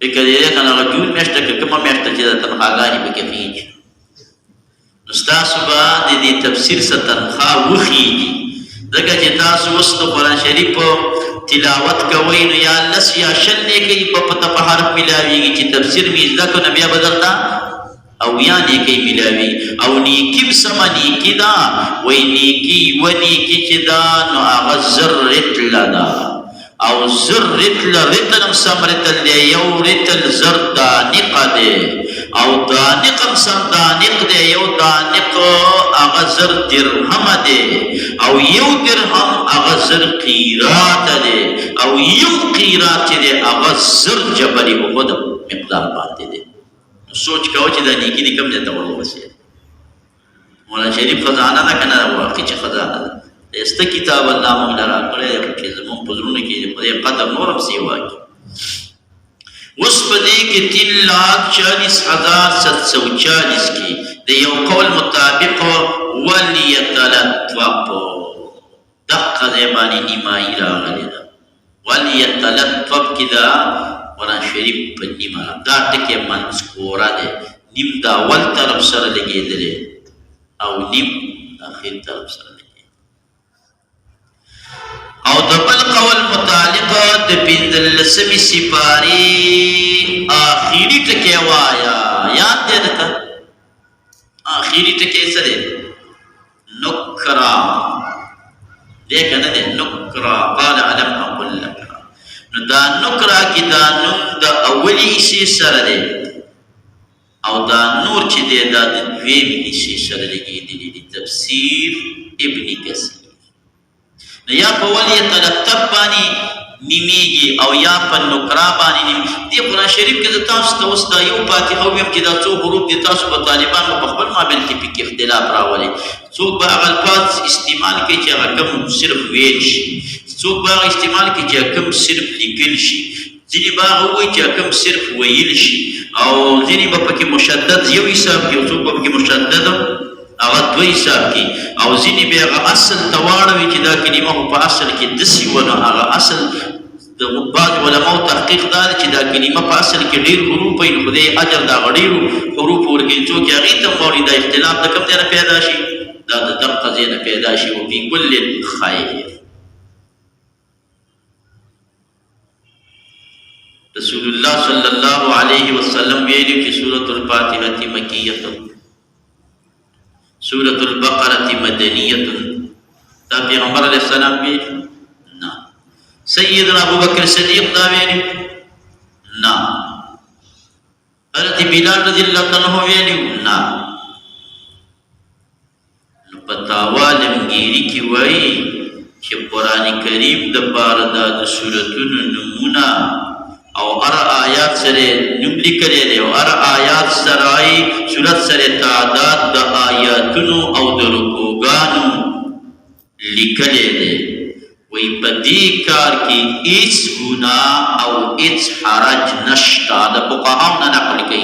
فکر یې دی که نه هغه جون میاشته که کومه میاشته چې دا تنخواګانې پکې خېږي، نو ستاسو به د دې تفسیر څه تنخوا وخېږي. ځکه چې تاسو اوس د قرآن شریف تلاوت کوئ نو یا 10 یا 10 نیکۍ به پته په حرف میلاویږي. چې تفسیر مې زده کړو نو بیا به درته 80 نیکۍ میلاویږي. او نیکي هم سمه نیکي ده. وایي نیکي یوه نیکي چې ده نو هغه 1000 رطله ده. او 1000 رطله، رطل هم سم رطل دی، یو رطل 1000 دانقه دی. او دانق هم سم دانق دی، یو دانق هغه 1000 درهمه دی. او یو درهم هغه 1000 قیراته دی. او یو قیرات چې دی هغه 1000 جبل احد مقدار باندې دی. سوچ کوه چې دا نیکي دې کوم ځای ته ورسېد. مولانا شریف خزانه ده که نه واقعي چې خزانه ده. استه کتاب الله موږ را کړی دی چې زموږ په زړونو کې د خدای قدر نور هم سیوا کړي. اوس په دې کې 3,40,740 کې د یو قول مطابق ولیتلطف دقه ځای باندې نیمایي راغلې ده. ولیتلطف کې دا قرآن شریف په نیمه دا ټکي منذکوره دی. نیم د اول طرف سره لګېدلی او نیم د اخر طرف سره. او د بل قول متعلق د 15 سپارې آخري ټکی وایه. یاد دی درته آخري ټکی څه دی؟ نکرا دی که نه دی؟ نکرا قال الم اقل لک. نو دا نکرا کې دا نوم د اولي حصې سره دی او دا نور چې دی دا د دویمې حصې سره لګېدلي دي. تفسیر ابن کثیر. نو یا په ولیتلطف باندې نیمیږي او یا په نکرا باندې نیمیږي. دې قرآن شریف کې زه تاسو ته اوس دا یو فاتحه ووایم چې دا څو حروف دي. تاسو په طالبانو په خپل مابین کې پکې اختلاف راولي. څوک به هغه الفاظ استعمال کوي چې هغه کوم صرف ویل شي، څوک به هغه استعمال کوي چې کوم صرف لیکل شي، ځینې به هغه ووایي چې کوم صرف ویل شي، او ځینې به پکې مشدد یو حساب کوي او څوک به پکې مشدد هغه 2 حساب کوي، او ځینې به هغه اصل ته واړوي چې دا کلمه خو په اصل کې داسې وه. نو هغه اصل د بعض علماو تحقیق دا دی چې دا کلمه په اصل کې ډېر حروف وي، نو خدای اجر د هغه ډېرو حروفو ورکوي. څوک یې هغې ته هم واړي. دا اختلاف د کوم ځای نه پیدا شي؟ دا د دقه ځای نه پیدا شي وفي کل خیر. رسول الله صلی الله علیه وسلم ویلي چې سورة الفاتحة مکیة، سورة البقرة مدنیة. دا پیغمبر علیہ السلام ویلي؟ نه. سیدنا ابو بکر صدیق دا ویلي؟ نه. حضرت بلال رضی اللہ عنہ ویلي؟ نه. نو فتاوا لمګيري کې وایي چې قرآن کریم د پاره دا د سورتونو نمونه او ار آیات سره نوم لیکلی دی او ار آیات سره سورت سره تعداد د آیاتونو او د رکوګانو لیکلی دی. وی په دې کار کې هیڅ ګناه او هیڅ حرج نشته. د فقهاو نه نقل کوي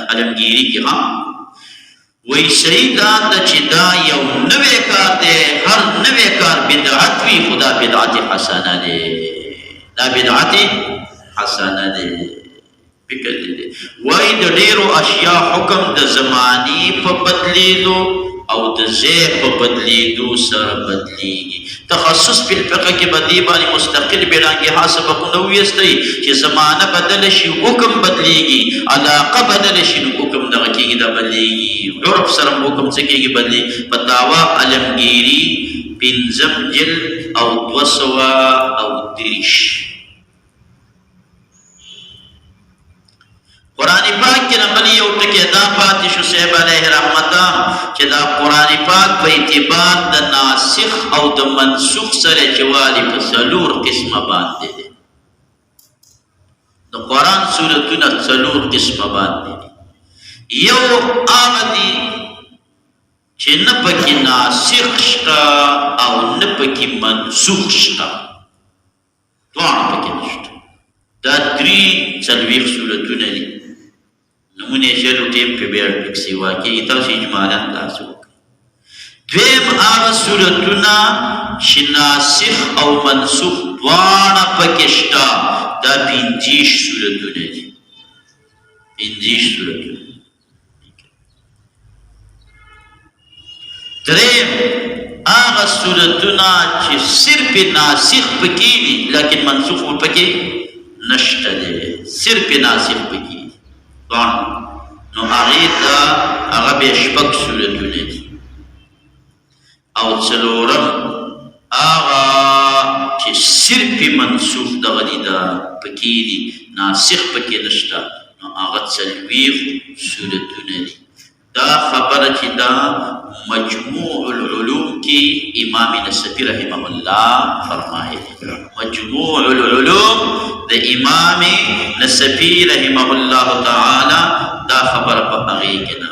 علمګیري کې ها وی صحیح دا چې دا یو نوی کار دی. هر نوی کار بدعت وي، خدا بدعت حسنه دی. دا بدعت حسنه دی. فکر دی وای د ډیرو اشیاء حکم د زمانی په بدلیدو او د ځای په بدلیدو سره بدلیږي. تخصص په فقه کې بدی باندې مستقل بیرانګي حسب کو ویستي چې زمانه بدل شي حکم بدلیږي، علاقه بدل شي حکم دغه کېږي دا بدلیږي، عرف سره حکم څه کېږي بدلی. فتاوا علمگیری پنځم جلد او 230. قرآن پاک کې نمبر یو ټکی دا پاتې شو صاحب علیه رحمته چې دا قرآن پاک په اعتبار د ناسخ او د منسوخ سره جوالي په څلور قسمه باندې دی. د قرآن سورتونه څلور قسمه باندې دي. یو هغه دي چې نه پکې ناسخ شته او نه پکې منسوخ شته، دواړه پکې نشته. دا څلوېښت سورتونه دي. نمونه شلو ټیم په بیا پکې واقعي تاسو اجمالا تاسو وکړئ. دویم هغه سورتونه چې ناسخ او منسوخ دواړه پکې شته، دا 50 سورتونه دي. 50 سورتونه. دریم هغه سورتونه چې صرف ناسخ پکې دي لیکن منسوخ پکې نشته دی، صرف ناسخ پکې نو هغې ته هغه بیا شپږ سورتونه دي. او څلورم هغه چې صرف منسوخ دغه دي دا پکې دي، ناسخ پکې نشته، نو هغه 40 سورتونه دي. دا خبره چې دا مجموع العلوم کې امام نصفی رحمه الله فرمایي. مجموع العلوم د امام نصفی رحمه الله تعالی دا خبره په هغې کې نه.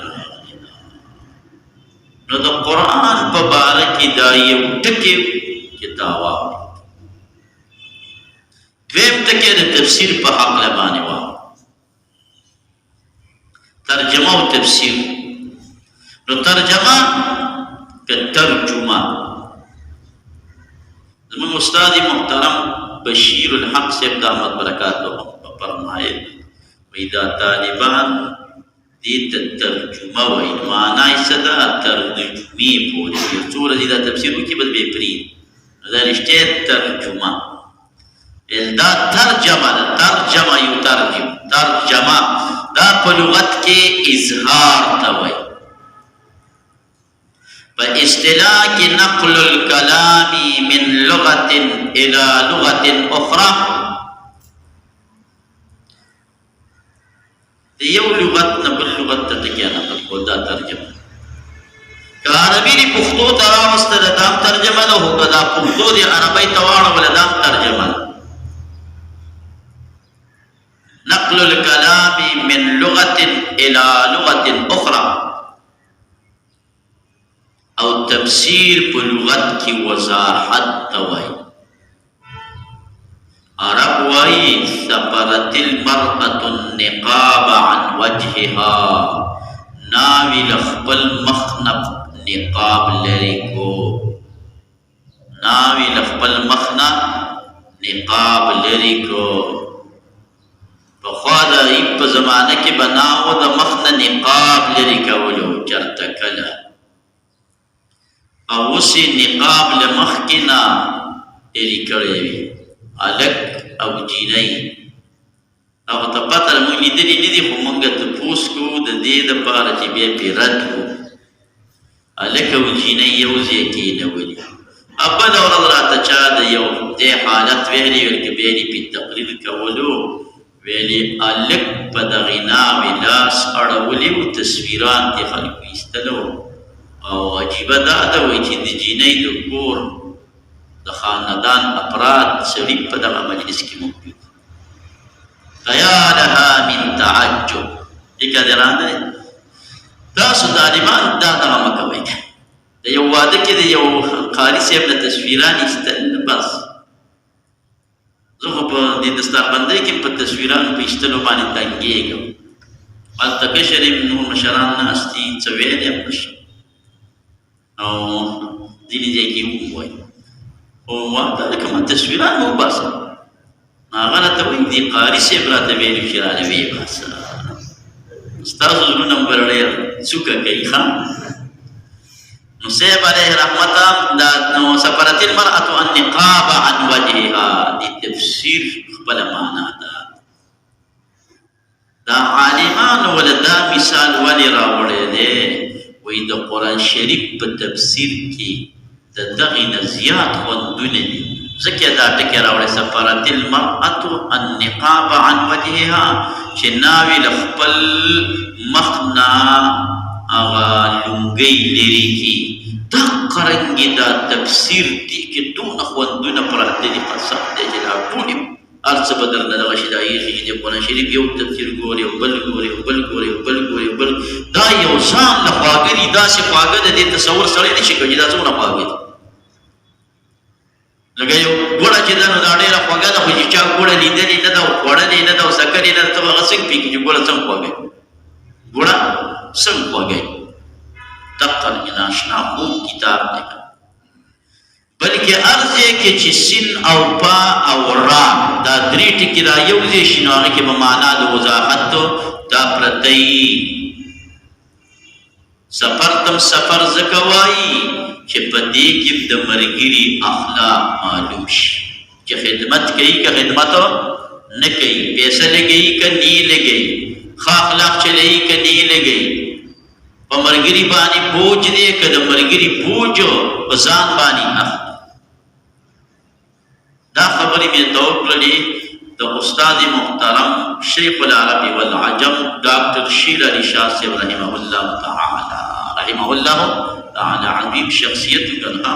نو د قرآن په باره کې دا یو ټکی چې دا واورئ. دویم ټکی د تفسیر په هکله باندې واورئ. ترجمه او تفسیر. نو ترجمه که ترجمه زمون استاد محترم بشیر الحق صاحب دامت برکات فرمایي وی دا طالبان دې ته ترجمه وایي. معنا یې څه ده؟ ترجمې پورې یو څو ورځې دا تفسیر وکړي بل به یې پرېږدي. نو دا رښتیا ترجمه دا ترجمه ده. ترجمه یترجم، ترجمه دا په لغت کې اظهار ته وایي. په اصطلاح کې نقل الکلام من لغت الى لغت اخرى، د یو لغت نه بل لغت ته ټکي نقل کول، دا ترجمه. که عربي دې پښتو ته راوسته ده دا هم ترجمه ده، خو که دا پښتو دې عربۍ ته واړوله دا هم ترجمه ده. نقل الكلام من لغة إلى لغة أخرى او تفسیر په لغت کې وضاحت ته وایي. عرب وایي سپرت المرأة النقاب عن وجهها، ناوی له خپل مخ نه نقاب لرې کو، ناوی له خپل مخ نه نقاب لرې کو. پخوا د ایب په زمانه کې به ناو د مخ نه نقاب لرې کولو چرته کله. او اوسې نقاب له مخکې نه لرې کړی وي هلک او جینۍ هغه ته پته ده موږ لیدلي نه دي خو موږ تپوس کوو د دې دپاره چې بیا پرې رد کړو هلک او جینۍ یو ځای کېنولي بله ورځ راته چا د یو دې حالت ویلي ویل که بیا دې پرې تقریر کولو ویلې هلک په دغې ناوې لاس اړولی و تصویران دې خلکو ایستلو او عجیبه دا ده وایي چې د جینۍ د کور د خاندان افراد سړي په دغه مجلس کې موجود فیا لها من تعجب لیکه دې راغلی تاسو ظالمان دا دغه مه کوئ د یو واده کې د یو قاري صاحب نه تصویران ایستل بس زه خو په دې دستاربندۍ کې په تصویرانو په ایستلو باندې تنګېږم هلته کشر یې نور مشران ناست دي څه ویلی هم نه شم او ځینې ځای کې ووایي خو واده لکه ما تصویران مه وباسم هغه راته وایي دې قاري صاحب راته ویلي چې رانه ویې باسه ستاسو زړونه هم به ډېر څوکه کوي ښه نو صاحب علیه رحمت نو سفرت المرأة النقاب عن وجهها دی تفسیر خپل معنا ده دا عالمان ولدا مثال ولی راوړی دی وایي د قرآن شریف په تفسیر کې د دغې نه زیات خوندونه دي ځکه دا ټکي راوړی سفرت المرأة النقاب عن وجهها چې ناوې له خپل مخ نه هغه لونګۍ لرې کړي دقه رنګې دا تفسیر دي کې دونه خوندونه پراته دي قسم دی چې دا ټولې هر څه به درنه دغه شي دا ایښي چې د قرآن شریف یو تفسیر ګوري او بل ګوري او بل ګوري او بل ګوري او بل دا یو ځان له خواږه دي داسې خواږه د دې تصور سړی نه شي کولی دا څومره خواږه دي لکه یو ګوړه چې ده نو دا ډېره خوږه ده خو چې چا ګوړه لیدلې نه ده او خوړلې نه ده او سکلې نه ده ته به هغه څنګه پوهېږي چې ګوړه څنګه خوږه ګوړه څنګه خوږه دقه ناشنا خوب کتاب دی بلکې هر ځای کې چې سین او پا او را دا درې ټکي را یو ځای شي نو هغه کې به معنا د وضاحت دا پرتی سفر تم سفر ځکه وایي چې په دې کې د ملګري اخلاق معلوم شي چې خدمت کوي که خدمت نه کوي پیسه لګوي که نه لګوي ښه اخلاق چلوي که نه لګوي په ملګري باندې بوج دی که د ملګري بوج په ځان باندې اخلي دا خبرې مې ته وکړلې د استاد محترم شیخ العرب والعجم ډاکټر شیر علي شاه صاحب رحمه الله تعالی عظیم شخصیت کنها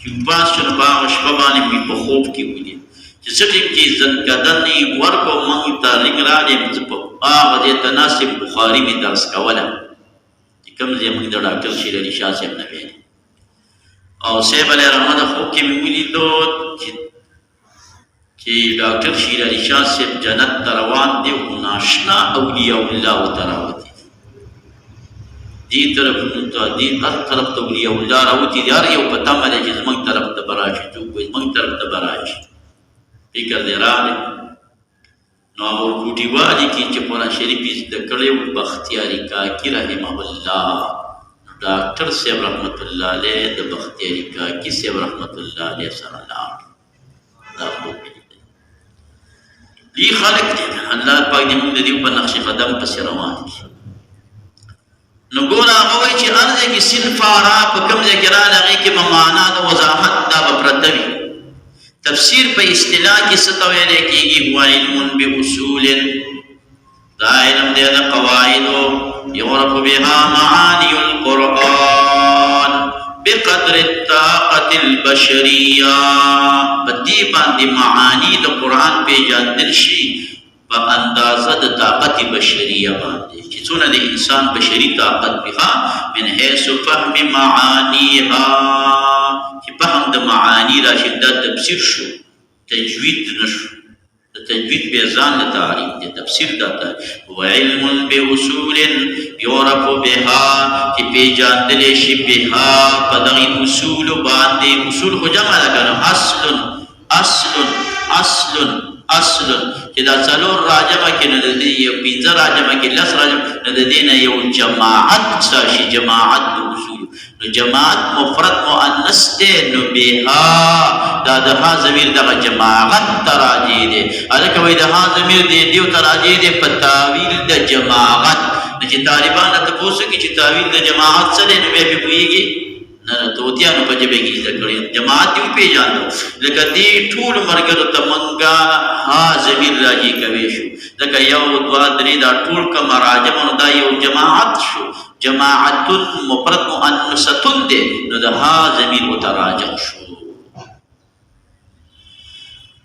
چې باز شنو باغ شپه باندې مې په خوب کې ولید چې څه ټیم کې زنکدنې ورکو موږ ته رنګ راغلی په هغه دې تناسب بخاري مې درس کوله چې کوم ځای موږ د ډاکټر شیر علي شاه صاحب نه ویلي او صاحب علیه رحمت خوب کې مې ولیدو چې ډاکټر شیر علي شاه صاحب جنت ته روان دی او ناشنا اولیاء الله ته راوتي دې طرف ته دې هر طرف ته اولیاء الله راوتي دي هر یو په تمه دی چې زموږ طرف ته به راشي څوک وایي زموږ طرف ته به راشي فکر دی راغلی نو هغه ورکوټي والي کې چې قرآن شریف یې زده کړی و بختیاري کاکي رحمه الله ډاکټر صاحب رحمت الله علیه د بختیاري کاکي صاحب رحمت الله علیه سره لاړ دا خوب دی خلق دی الله پاک دې موږ د دې په نقش قدم پسې روان کړي نو ګوره هغه وایي چې هر ځای کې صنف را په کوم ځای کې راغلی هغې کې به معنا د وضاحت دا به پرته وي تفسیر په اصطلاح کې څه ته ویلی کېږي هو علم باصول دا علم دی د قواعدو یعرف بها معانی القرآن بقدر الطاقة البشریه په دې باندې معانی د قرآن پیژندل شي په اندازه د طاقت بشریه باندې چې څونه د انسان بشري طاقت بها من حیث فهم معانیها چې فهم د معانی راشي دا تفسیر شو تجوید نشو د تجوید به ځان له تعریف دی تفسیر دا هو علم باصول یعرف بها چې پیژندل شي بها په دغې اصول باندې اصول خو جمع ده که نه اصل چې دا څلور راجمه کې نو د دې یو پنځه راجمه کې لس راجمه نو د دې نه یو جماعت شي جماعت د اصول نو جماعت مفرد مؤنث دی نو بها دا د ها ضمیر دغه جماعت تراجی دی الکه وای د ها ضمیر دی دیو تراجی دی په تعویل د جماعت چې طالبان ته پوښتنه کې چې تعویل د جماعت سره نو به پوهیږي نه توتیانو په جبه کې ذکر کړی جماعت یې پیژاندو لکه دې ټول مرګرو ته منګه ها ضمیر راځي کوي شو لکه یو دوا درې دا ټول کوم راجم نو دا یو جماعت شو جماعت مفرد مؤنثه ده نو دا ها ضمیر متراجم show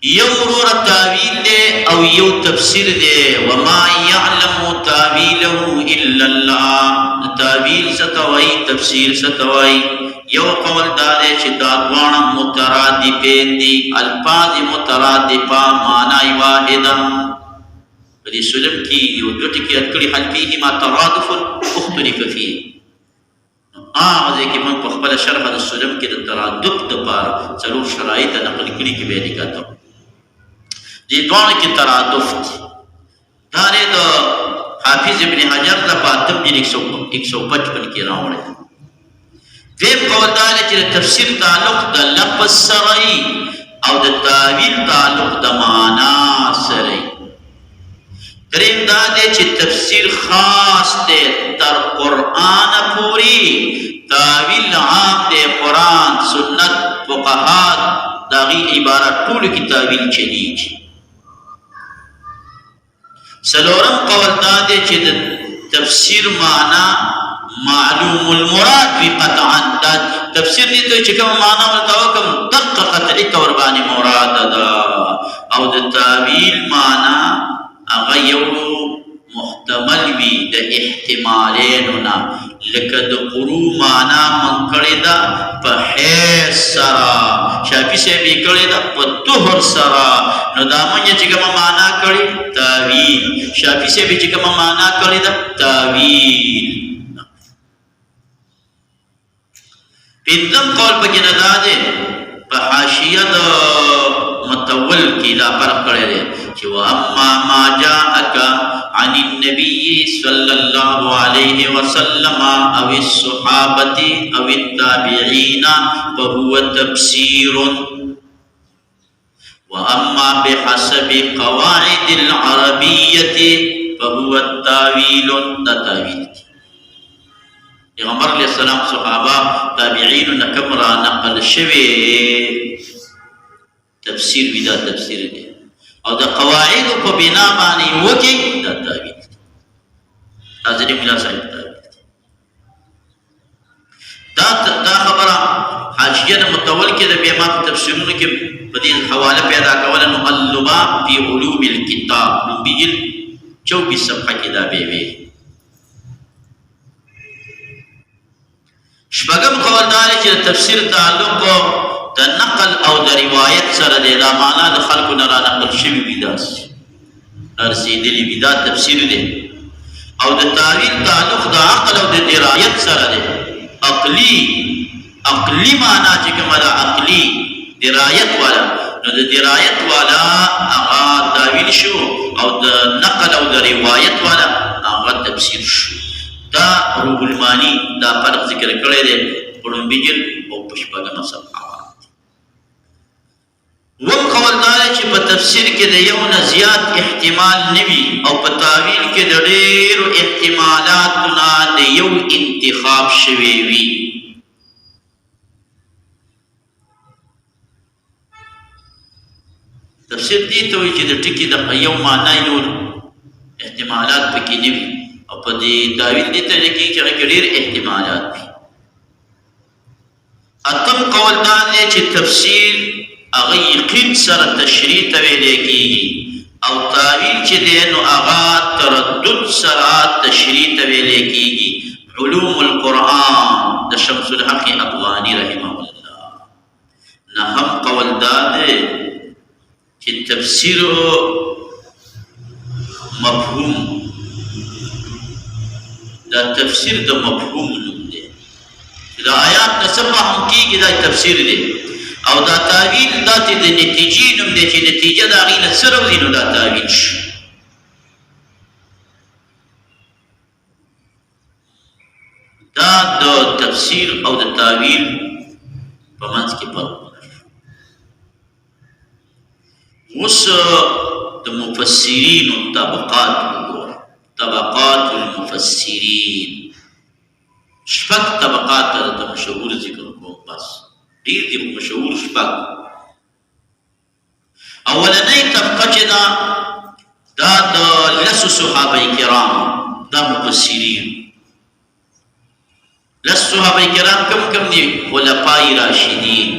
you Varur تاویل they O you تفسیر دے وما یعلم تاویله الا اللہ تاویل ستوائی تفسیر ستوائی یو قول دادے چھ دادوانا مترادفین دی الفاظ مترادفہ معنی واحدا دی سلم کی یو دوٹی کی اتکڑی حلفیه ما ترادف اختلف فی آغازے کی من پخبل شرح دا سلم کی دا ترادف دا پار ضرور شرائط نقل کری کی بیدی کہتا ہوں دی دوان کی ترادف دارے دا حافظ ابن حجر دا پاتم جن 155 کی راوڑے ویم قول دارے چی تفسیر تعلق دا لفظ سرائی او دا تاویل تعلق دا معنی سرائی درین دادے چی تفسیر خاص دے تر قرآن پوری تاویل عام دے قرآن سنت فقہات داغی عبارت طول کی تاویل چلی چی سلورم قول دادے چی تفسیر معنی معلوم المراد بی قطعا تفسیر دیتو چی کم معنی ورطاو کم دقا قطعی قربانی مراد دا او دا تاویل معنی اغیو محتمل بی دا احتمالینونا لکه د قرو معنا من کړی دا په حیث سرا شافعي صاحب یې کړی دا په طهر سرا نو دا مونږ چې کومه معنا کړی تعویل شافعي صاحب چې کومه معنا کړی دا تعویل پنځم قول پکې نه دا دی په حاشیه د متول کې دا فرق کړی دی چې واما ما جاءك عن النبي صلى الله عليه وسلم او الصحابة او التابعين فهو تفسير واما بحسب قواعد العربية فهو التاويل تاويل پیغمبر علیہ السلام صحابہ تابعین نکمرا نقل شوی تفسیر ودا تفسیر دی او دا قواعد په بنا باندې وکی دا تعویل حاضر مولا صاحب تعویل دا خبره حاشیه متول کې د بیا ما تفسیرونو کې په دې حواله پیدا کول نو اللباب فی علوم الكتاب نبیل 24 صفحه کې دا به وی شپږم قول دا چې تفسیر تعلق د نقل او د روایت سره د معنا د خلقو نه را نقل شوی وي داس رسیدلی وي دا تفسیر دی او د تعویل تعلق د عقل او د درایت سره دی عقلی معنا چې کومه ده عقلی درایت والا نو د درایت والا هغه تعویل شو او د نقل او د روایت والا هغه تفسیر شو دا روح المانی دا فرق ذکر کړی دی پړم بجل او پشپګه صفحه وم قول دار چې په تفسیر کې د یو نه زیات احتمال نوي او په تعویل کې د ډېرو احتمالاتو نه د یو انتخاب شوی وي تفسیر دې ته وایي چې د ټکي د یو معنی نور احتمالات پکې نوي او په دې تعویل دې ته کې چې ډېر احتمالات وي اتم قول دار چې تفسیر اغا یقین سر تشریح تویلے کی او تعویل چی دے نو اغا تردد سر تشریح تویلے کی علوم القرآن دا شمس الحق افغانی رحمہ اللہ نہم قول دادے چی تفسیر مفہوم دا تفسیر دا مفہوم نم دے دا آیات نصفہ ہم کی دا تفسیر دے او دا تاویل دا تی د نتیجې نوم دی چې نتیجه د هغې نه څه راوځي نو دا تاویل شو. دا د تفسیر او د تاویل په منځ کې فرق دی. اوس د مفسرینو طبقات وګوره، طبقات المفسرین شپږ طبقات د مشهور ذکر کوم، بس ډېر دي مشهور شپږ. اولنۍ طبقه چې دا د لسو صحابه کرام دا مفسرین. لس صحابه کرام کم دي؟ خلفای راشدین.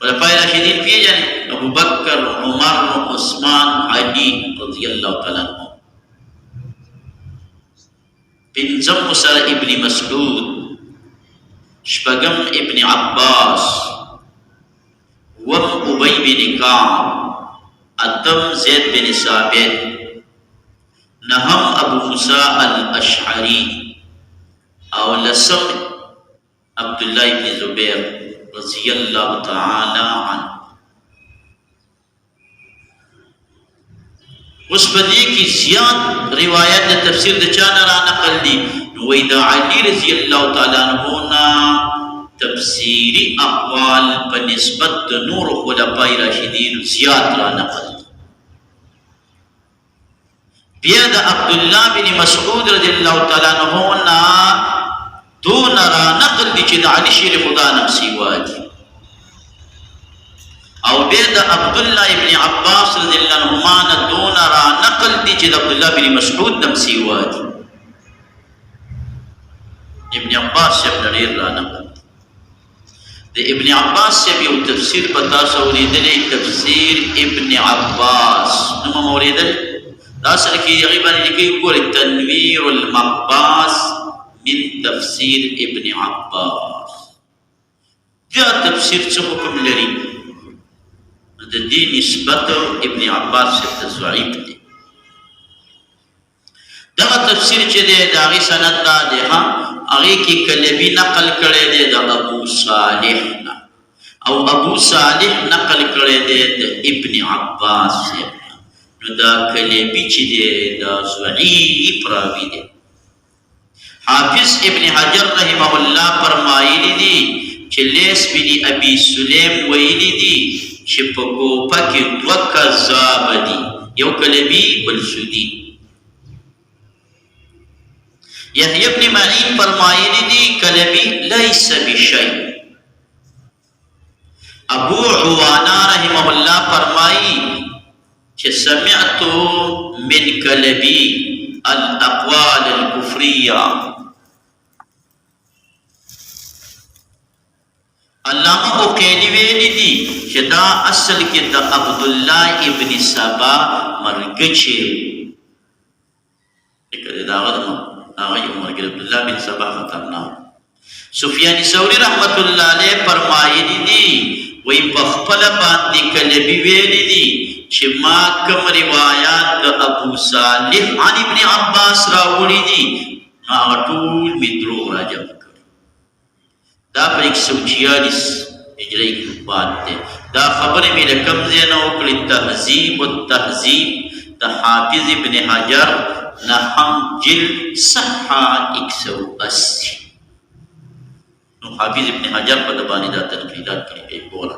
خلفای راشدین پیژنئ؟ ابو بکر، عمر، عثمان، علی رضی الله تعالی عنهم. پنځم سره ابن مسعود، شپږم ابن عباس، اووم ابی بن کعب، اتم زید بن ثابت، نهم ابو موسی الاشعری، او لسم عبداللہ ابن زبیر رضی اللہ تعالی عنہ. اوس په دې کې زیات روایت د تفسیر د چا نه را نقل دي؟ نو وایي د علي رضی الله تعالی عنه نه تفسیري اقوال په نسبت د نورو خلفای راشدینو زیات را نقل دي. بیا د عبدالله بن مسعود رضی الله تعالی عنه نه دون را نقل دي چې د علي شیر خدا نم سیوا دي. او بیا د عبدالله ابن عباس رضی الله عنهما نه دون را نقل دي چې د عبدالله بن مسعود نم سیوا دي. ابن عباس صاحب ډېر را نقل دي. د ابن عباس صاحب یو تفسیر په تاسو اورېدلی، تفسیر ابن عباس نوم مو اورېدل؟ دا سره کې هغې باندې لیکي ګورئ، تنویر المقباس من تفسیر ابن عباس. دا تفسیر څه حکم لري؟ د دې نسبت ابن عباس ته ضعیف دی. دغه تفسیر چې دی د هغې سند دا دی، هغې کې کلبي نقل کړی دی د ابو صالح نه، او ابو صالح نقل کړی دی د ابن عباس نه. نو دا کلبي چې دی دا ضعیف راوي دی. حافظ ابن حجر رحمه الله فرمایلی دي چې لیث بن ابي سلیم ویلی دي چې په کوپه کې دوه کذاب دي، یو کلبي بل سودي. یحیی ابن معین فرمایلی دي کلبي لیس بشیء. ابو عوانه رحمه الله فرمایي چې سمعت من کلبي الاقوال الكفريه. علامه عقیلی ویلی دي چې دا اصل کې د عبدالله ابن سبا مرګچې دا هغه یو مرګ عبدالله بن سبا خطرناک. سفیان ثوری رحمت الله علیه فرمایلی دي وی په خپل باندې کلبي ویلی دي چې ما کوم روایات د ابو صالح عن ابن عباس راوړي دي هغه ټول مې دروغ راجمع کړي. دا په 146 هجري کې وفات دی. دا خبرې مې له کوم ځای نه وکړې؟ تهذیب التهذیب د حافظ ابن حجر نهم جلد صفحه 180. نو حافظ ابن حجر په د باندې دا تنقیدات کړي کوي بوله.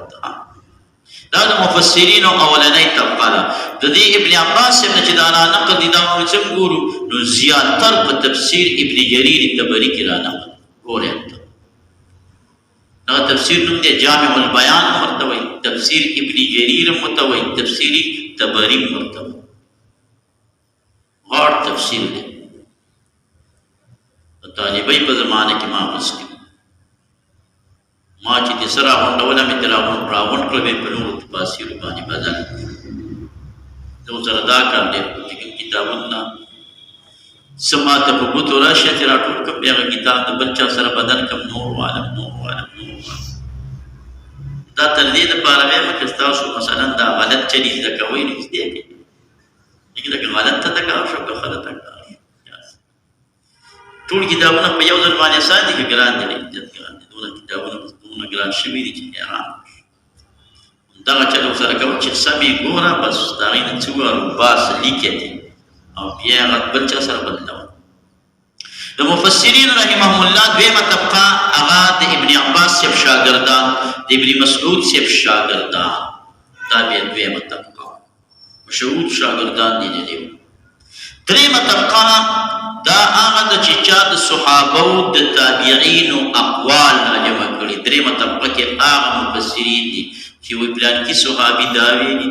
دا د مفسرینو اولنۍ طبقه ده. د دې ابن عباس ابن چې دا را نقل دي دا موږ څنګه ګورو؟ نو زیاتر په تفسیر ابن جریر طبري کې را نقل ګورئ. دا تفسیر نوم دی جامع البیان ورته وایي، تفسیر ابن جریر ورته وایي، تفسیر طبري ورته وایي. غاړ تفسیر دی. د طالبۍ په زمانه کې ما غوښتي ما چې د سره غونډوله مې ترې راغونډ کړه مې په نورو تفاسیرو باندې بدل کړه. زه اوس سره دا کار ډېر کوم چې کوم کتابونه څه ماته په ګوتو راشي چې راټول کړم، بیا هغه کتاب د بل چا سره بدل کړم. نور عالم دا تر دې دپاره وایم چې ستاسو مثلا دا غلط چلي زده کوئ نو زده کړئ. لیکن که غلط ته کار شو که غلط ته کار شو ټول کتابونه په یو ځل باندې آسان دي که ګران دي؟ ډېر ګران دي. دونه کتابونه دونه ګران شوي دي چې حیران دغه چل ورسره کوه چې سمې ګوره بس د هغې نه څه ووایو باس لیکې دي او بیا هغه بل چا سره بدلوه د مفسرین رحمهم الله دویمه طبقه هغه د ابن عباس صاحب شاګردان د ابن مسعود صاحب شاګردان دا بیا دویمه طبقه مشهور شاګردان دي دي دریمه طبقه دا هغه د چې چا د صحابه او د تابعینو اقوال راجمع کړي دریمه طبقه کې هغه مفسرین دي چې وی پلانکي صحابي دا ویلي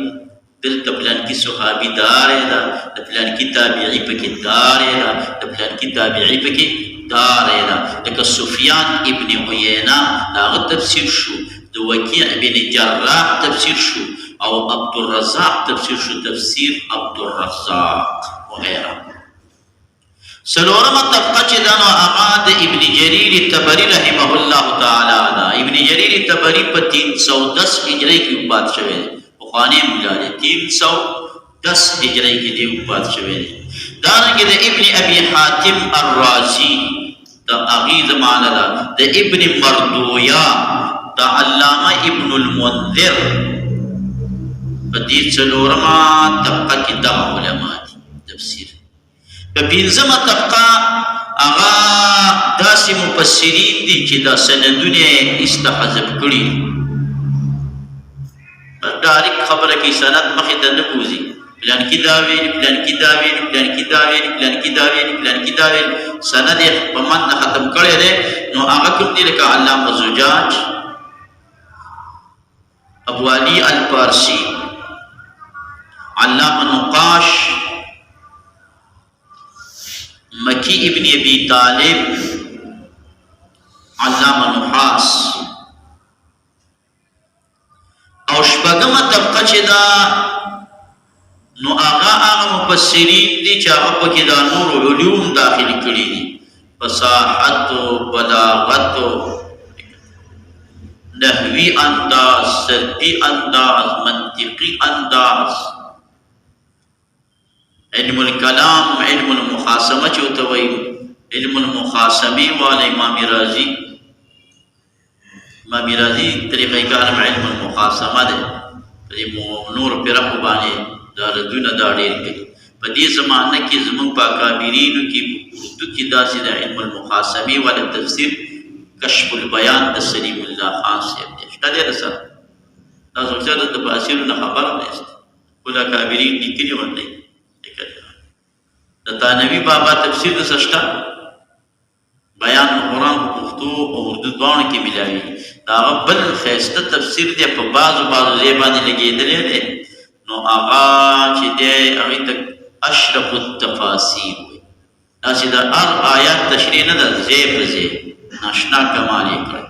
دلته پلانکي صحابي دارې ده د پلانکي تابعي پکې دارې ده د پلانکي تابعي پکې دارې ده لکه سفیان ابن عیینه د هغه تفسیر شو د وکیع ابن جراح تفسیر شو او عبدالرزاق تفسیر شو تفسیر عبدالرزاق وغیره سلورمه طبقه چې دا نو هغه د ابن جریر طبري رحمه الله تعالی ده ابن جریر طبري په 310 هجري کې وفات شوی دی پخوانی مولا دی 310 هجري کې دی وفات شوی دی دارنګه د ابن ابي حاتم الرازي د هغې زمانه ده د ابن مردويه د علامه ابن المنذر په دې څلورمه طبقه کې دغه علما دي تفسیر په پنځمه طبقه هغه داسې مفسرین دي چې دا سندونه استحذف کړي ډایرکټ خبره کې سند مخې ته نه بوځي پلانکي دا ویلي پلانکي دا ویلي پلانکي دا ویلي پلانکي دا ویلي پلانکي دا ویلي سند یې په من نه ختم کړی دی نو هغه کوم دي لکه علامه زجاج ابو علي الفارسي علامه نقاش مکی ابن ابی طالب علامه نحاس او شپږمه طبقه چې دا نو هغه مفسرین دي چې هغه پکې دا نور علوم داخل کړي دي فصاحت بلاغت نحوی انداز صرفی انداز منطقی انداز علم الکلام علم المخاصمه چوته وای علم المخاصمه وال امام رازی طریقه کار علم المخاصمه ده نور پر باندې دا ردونه دا ډېر کوي په دې زمانه کې زموږ په اکابرینو کې اردو کې داسې د علم المخاصمه وال تفسیر کشف البیان د سلیم الله خان صاحب دی شته ده سره دا څنګه د تفاسیر نه خبر نه است کله اکابرین لیکلي ورته د تانوی بابا تفسیر د سشتا بیان قرآن په پښتو او اردو دواړو کې ملاوي دا بل ښایسته تفسیر دی په بعضو ځای باندې لګېدلی دی نو هغه چې دی هغې ته اشرف التفاسیر وایي داسې د هر آیات تشریح نه ده ځای په ځای ناشنا کمال یې کړی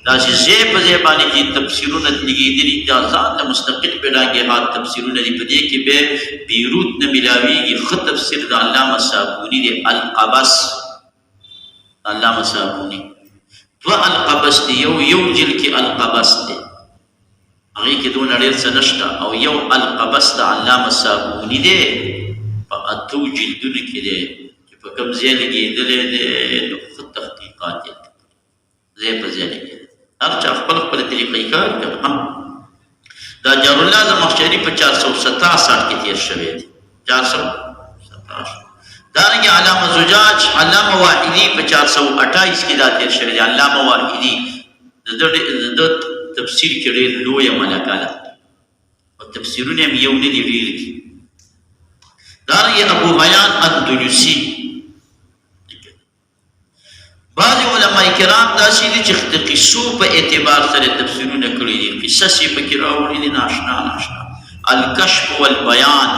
داسې ځای په ځای باندې چې تفسیرونه لګېدلي دا ځان ته مستقل بلاګهات تفسیرونه دي په دې کې بیا بیروت نه ملاویږي ښه تفسیر د علامه صابوني دی القبس علامه صابوني دوه القبس دی یو جل کې القبس دی هغې کې دونه ډېر څه نشته او یو القبس د علامه صابوني دی په اتو جلدونو کې دی چې په کوم ځای لګېدلی دی نو ښه تحقیقات یې ځای په ځای لګېدلی هر چا خپل طریقې کار کوي دا جار الله زمخشري په 467 کې تیر شوی دی 467 دارنګه علامه زجاج علامه واحدی په 428 کې دا تیر شوی دی علامه واحدی د تفسیر کې ډېر لویه ملکه ده او تفسیرونه هم یو نه دي ډېر دي دارنګه ابو بیان اندلسي بعض علماء کرام داسې دي چې د قصو په اعتبار سره تفسیرونه کړي دي قصص یې پکې راوړي دي ناشنا الکشف والبیان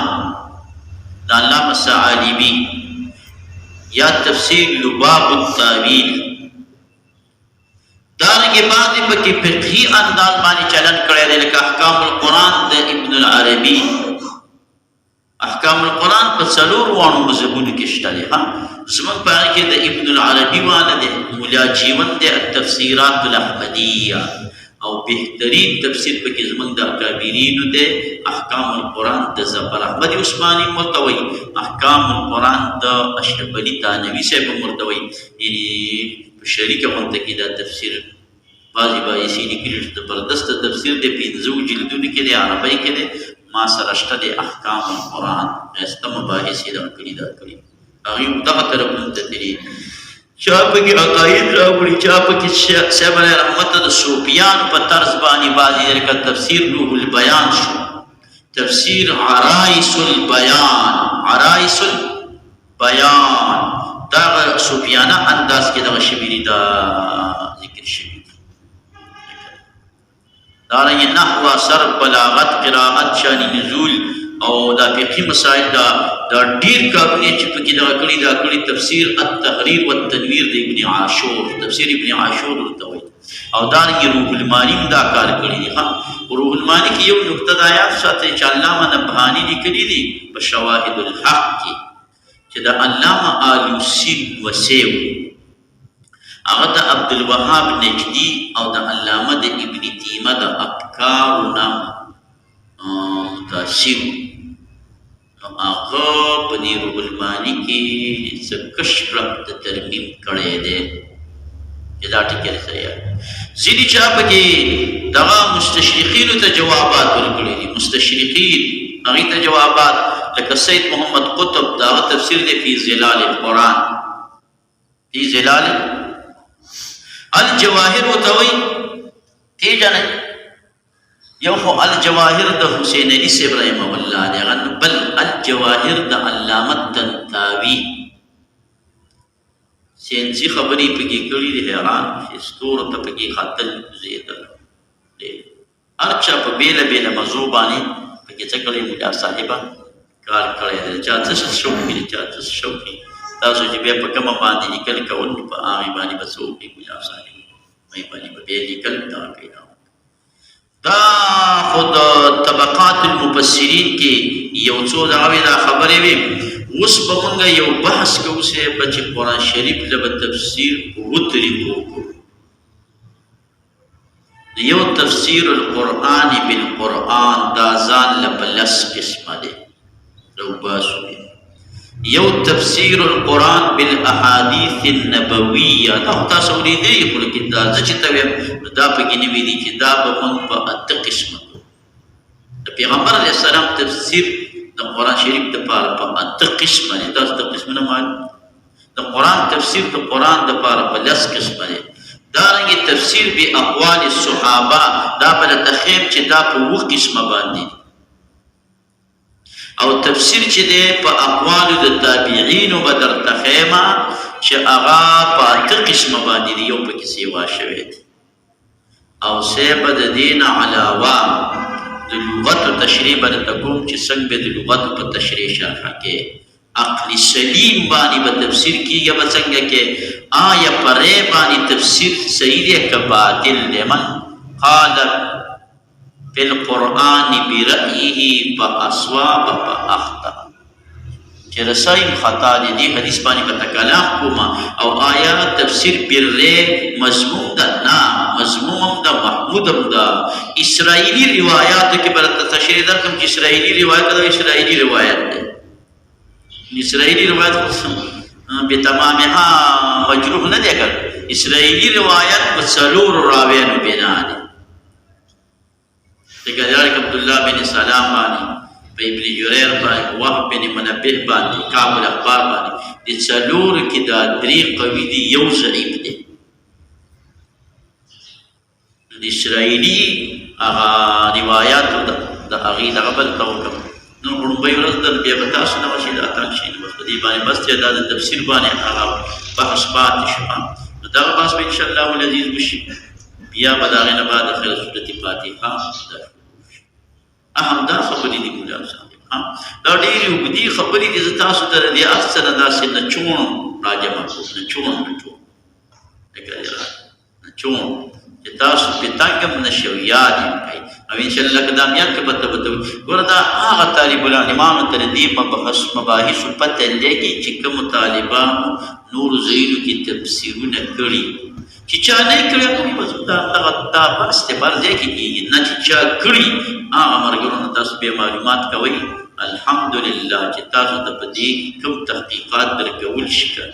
د علامه ثعالبي یا تفسیر لباب التاویل دارنګه بعضې پکې فقهي انداز باندې چلن کړی دی لکه احکام القرآن د ابن العربي احکام القرآن په 4 واړو مذهبونو کې شته دی زموږ په هغې کې د ابن العربي والا دی مولا جیون دی التفسیرات الاحمدیه او بهترین تفسیر پکې زموږ د اکابرینو دی احکام القرآن د ظفر احمد عثماني ورته وایي احکام القرآن د اشرف علي تانوي صاحب هم ورته وایي په شریکه غونډه کې دا تفسیر بعضی بایسی لیکلي زبردست تفسیر دی 5 جلدونو کې دی عربی کې دی ما سره شته دی احکام القرآن ښایسته مباحث یې دغه کړي دا کړي هغوی دغه طرفونو ته تللي چا پکې عقاید راوړي چا پکې صاحب علیه رحمت د صوفیانو په طرز باندې بعضې لکه تفسیر روح البیان شو تفسیر عرائس البیان دغه صوفیانه انداز کې دغه شوي دي دا ذکر شوي دارنګه نحو صرف بلاغت قرائت شان نزول او دا فقهي مسائل دا ډیر کارونه چې پکې دا کړي تفسیر التحریر والتنویر د ابن عاشور تفسیر ابن عاشور ورته وایي او دارنګه روح المانی دا کار کړی دی روح المانی کې یو نقطه د آیات ساتي چې علامه نبهانی لیکلي دي په شواهد الحق کې چې د علامه آلوسی وسیو هغه د عبدالوهاب نجدي او د علامه د ابن تیمه د افکارو نه متاثر نو هغه په دې روح المانی کې څه کشف د ترمیم کړی دی چې دا ټکي صحیح ځینې چا پکې دغه مستشرقینو ته جوابات ورکړي دي مستشرقین هغې ته جوابات لکه سید محمد قطب دغه تفسیر دی فی ظلال القرآن فی ظلال الجواهر ورته وایي پیژنئ یو خو الجواهر د حسین علي صاحب رحمه الله دی هغه بل الجواهر د علامه طنطاوي سینسي خبرې پکې کړي دي حیران شي ستورو ته پکې خطل زیدل هر چا په بیله بیله موضوع باندې پکې څه کړی ملا صاحبه کار کړی دی چا څه شوق وي چا څه شوق وي تاسو چې بیا په کومه باندې لیکل کول په هغې باندې به څه وکړي ملا صاحب مې باندې به بیا لیکل دا کوي دا خو د طبقات المفسرین کې یو څو دغه دا خبرې وي اوس به مونږ یو بحث کوو چې قرآن شریف له به تفسیر اووه طریقو وکړو یو تفسیر القرآن بالقرآن دا ځان له په لس قسمه دی روباسو دی یو تفسیر القرآن بالاحادیث النبویه دا خو تاسو اورېدلي خو لیکن دا زه چې ته ویم دا پکې نه وي دي چې دا به مونږ په 8 قسمه کړو د پیغمبر علیه السلام تفسیر د قرآن شریف دپاره په 8 قسمه دی تاسو ته قسمونه معلوم د قرآن تفسیر د قرآن دپاره په 10 قسمه دی دارنګې تفسیر باقوال الصحابه دا به درته ښیم چې دا په 7 قسمه باندې او تفسیر چې دی په اقوالو د تابعینو به درته ښیمه چې هغه په 8 قسمه باندې دی یو پکې سیوا شوی دی او سی به د دې نه علاوه د لغتو تشریح به درته کوم چې څنګه به د لغتو په تشریح شرحه کې عقل سلیم باندې به تفسیر کېږي به څنګه کې آیا پرې باندې تفسیر صحیح دی که باطل دی من قال فی القرآن برأیه فاصواب فاخطأ چې رسایم خطا دی دې حدیث باندې به تکلام کوم او آیا تفسیر بالرې مضمون ده نه مضمون هم ده محمود هم ده اسرائیلي روایاتو کې به درته تشریح درکړم چې اسرائیلي روایت ده اسرائیلي روایت دی اسرائیلي روایت بتمامها مجروح نه دی که اسرائیلي روایت په 4 راویانو بنا دی لکه عبدالله بن سلام باندې په ابن جریر باندې وهب بن منبه باندې کعب الاخبار باندې د 4 کې دا 3 قوي دي یو ضعیف دی د اسرائیلي هغه روایات د هغې دغه بل ته وکړم نو لومړۍ ورځ د بیا به تاسو نه وشي دا تنګ شي نو په دې باندې بس چې دا د تفسیر باندې هغه بحث پاتې شو نو دغه بحث به انشاءالله العزیز وشي بیا به د هغې نه بعد خیر صورت فاتحه اهم دا خبرې دي مولا صاحب دا ډېرې اوږدې خبرې دي زه تاسو ته د دې اصل نه داسې نچوڼ راجمع کوم نچوڼ نچوڼ چې تاسو پې تنګ هم نه شئ یاد یې کوئ او انشاءالله که دا م یاد کړه به ته ګوره دا هغه طالب العلمانو ته د دې مباحثو پته لګي چې کومو طالبانو نورو ځایونو کې تفسیرونه کړي چې چا نه یې کړي هغوی به دا بحث دی بل ځای کې کېږي نه چې چا کړي هغه ملګرو تاسو بیا معلومات کوئ الحمدلله چې تاسو ته په دې کوم تحقیقات درکول شي که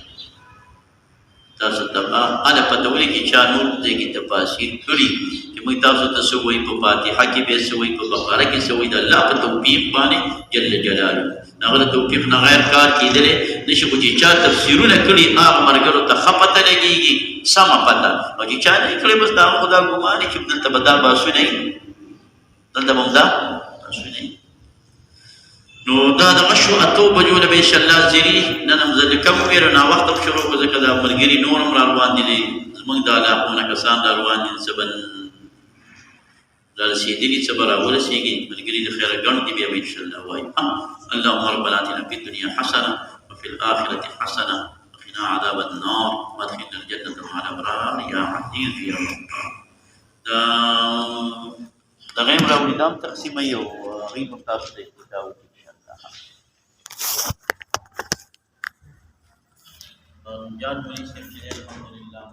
تاسو ته انا پتوړي کې چا نور دغه تفاسیر کړي چې موږ تاسو ته سوې په فاتحه کې به سوې په بقره کې سوې د الله په توفیق باندې جل جلاله هغه توفیق نه غیر کار کېدل نشي کو چې چا تفسیرونه کړي هغه مرګرو ته خپته لګيږي سم پته او چې چا نه کړي بس دا خدا ګماني چې دلته بدا باسو نه دلته مونږه باسو نه نو دا د غشو اتو بجو له بيش الله زری نن مزل کم ویرو نا وخت شروع کو زکه دا مرګری نورم را روان دي زمونږ د علاقونه کسان دا روان دي سبن دا سیدلی صبر ورسیږي مرګری د خیر ګڼ دي بیا ان شاء الله وای اللهم ربنا اتنا في الدنيا حسنه وفي الاخره حسنه وقنا عذاب النار وادخلنا الجنه مع الابرار يا عزيز يا غفار دا غیم راوړي دام تقسیم یو غیم تاسو ته کتاب جان مولوی صاحب الحمدلله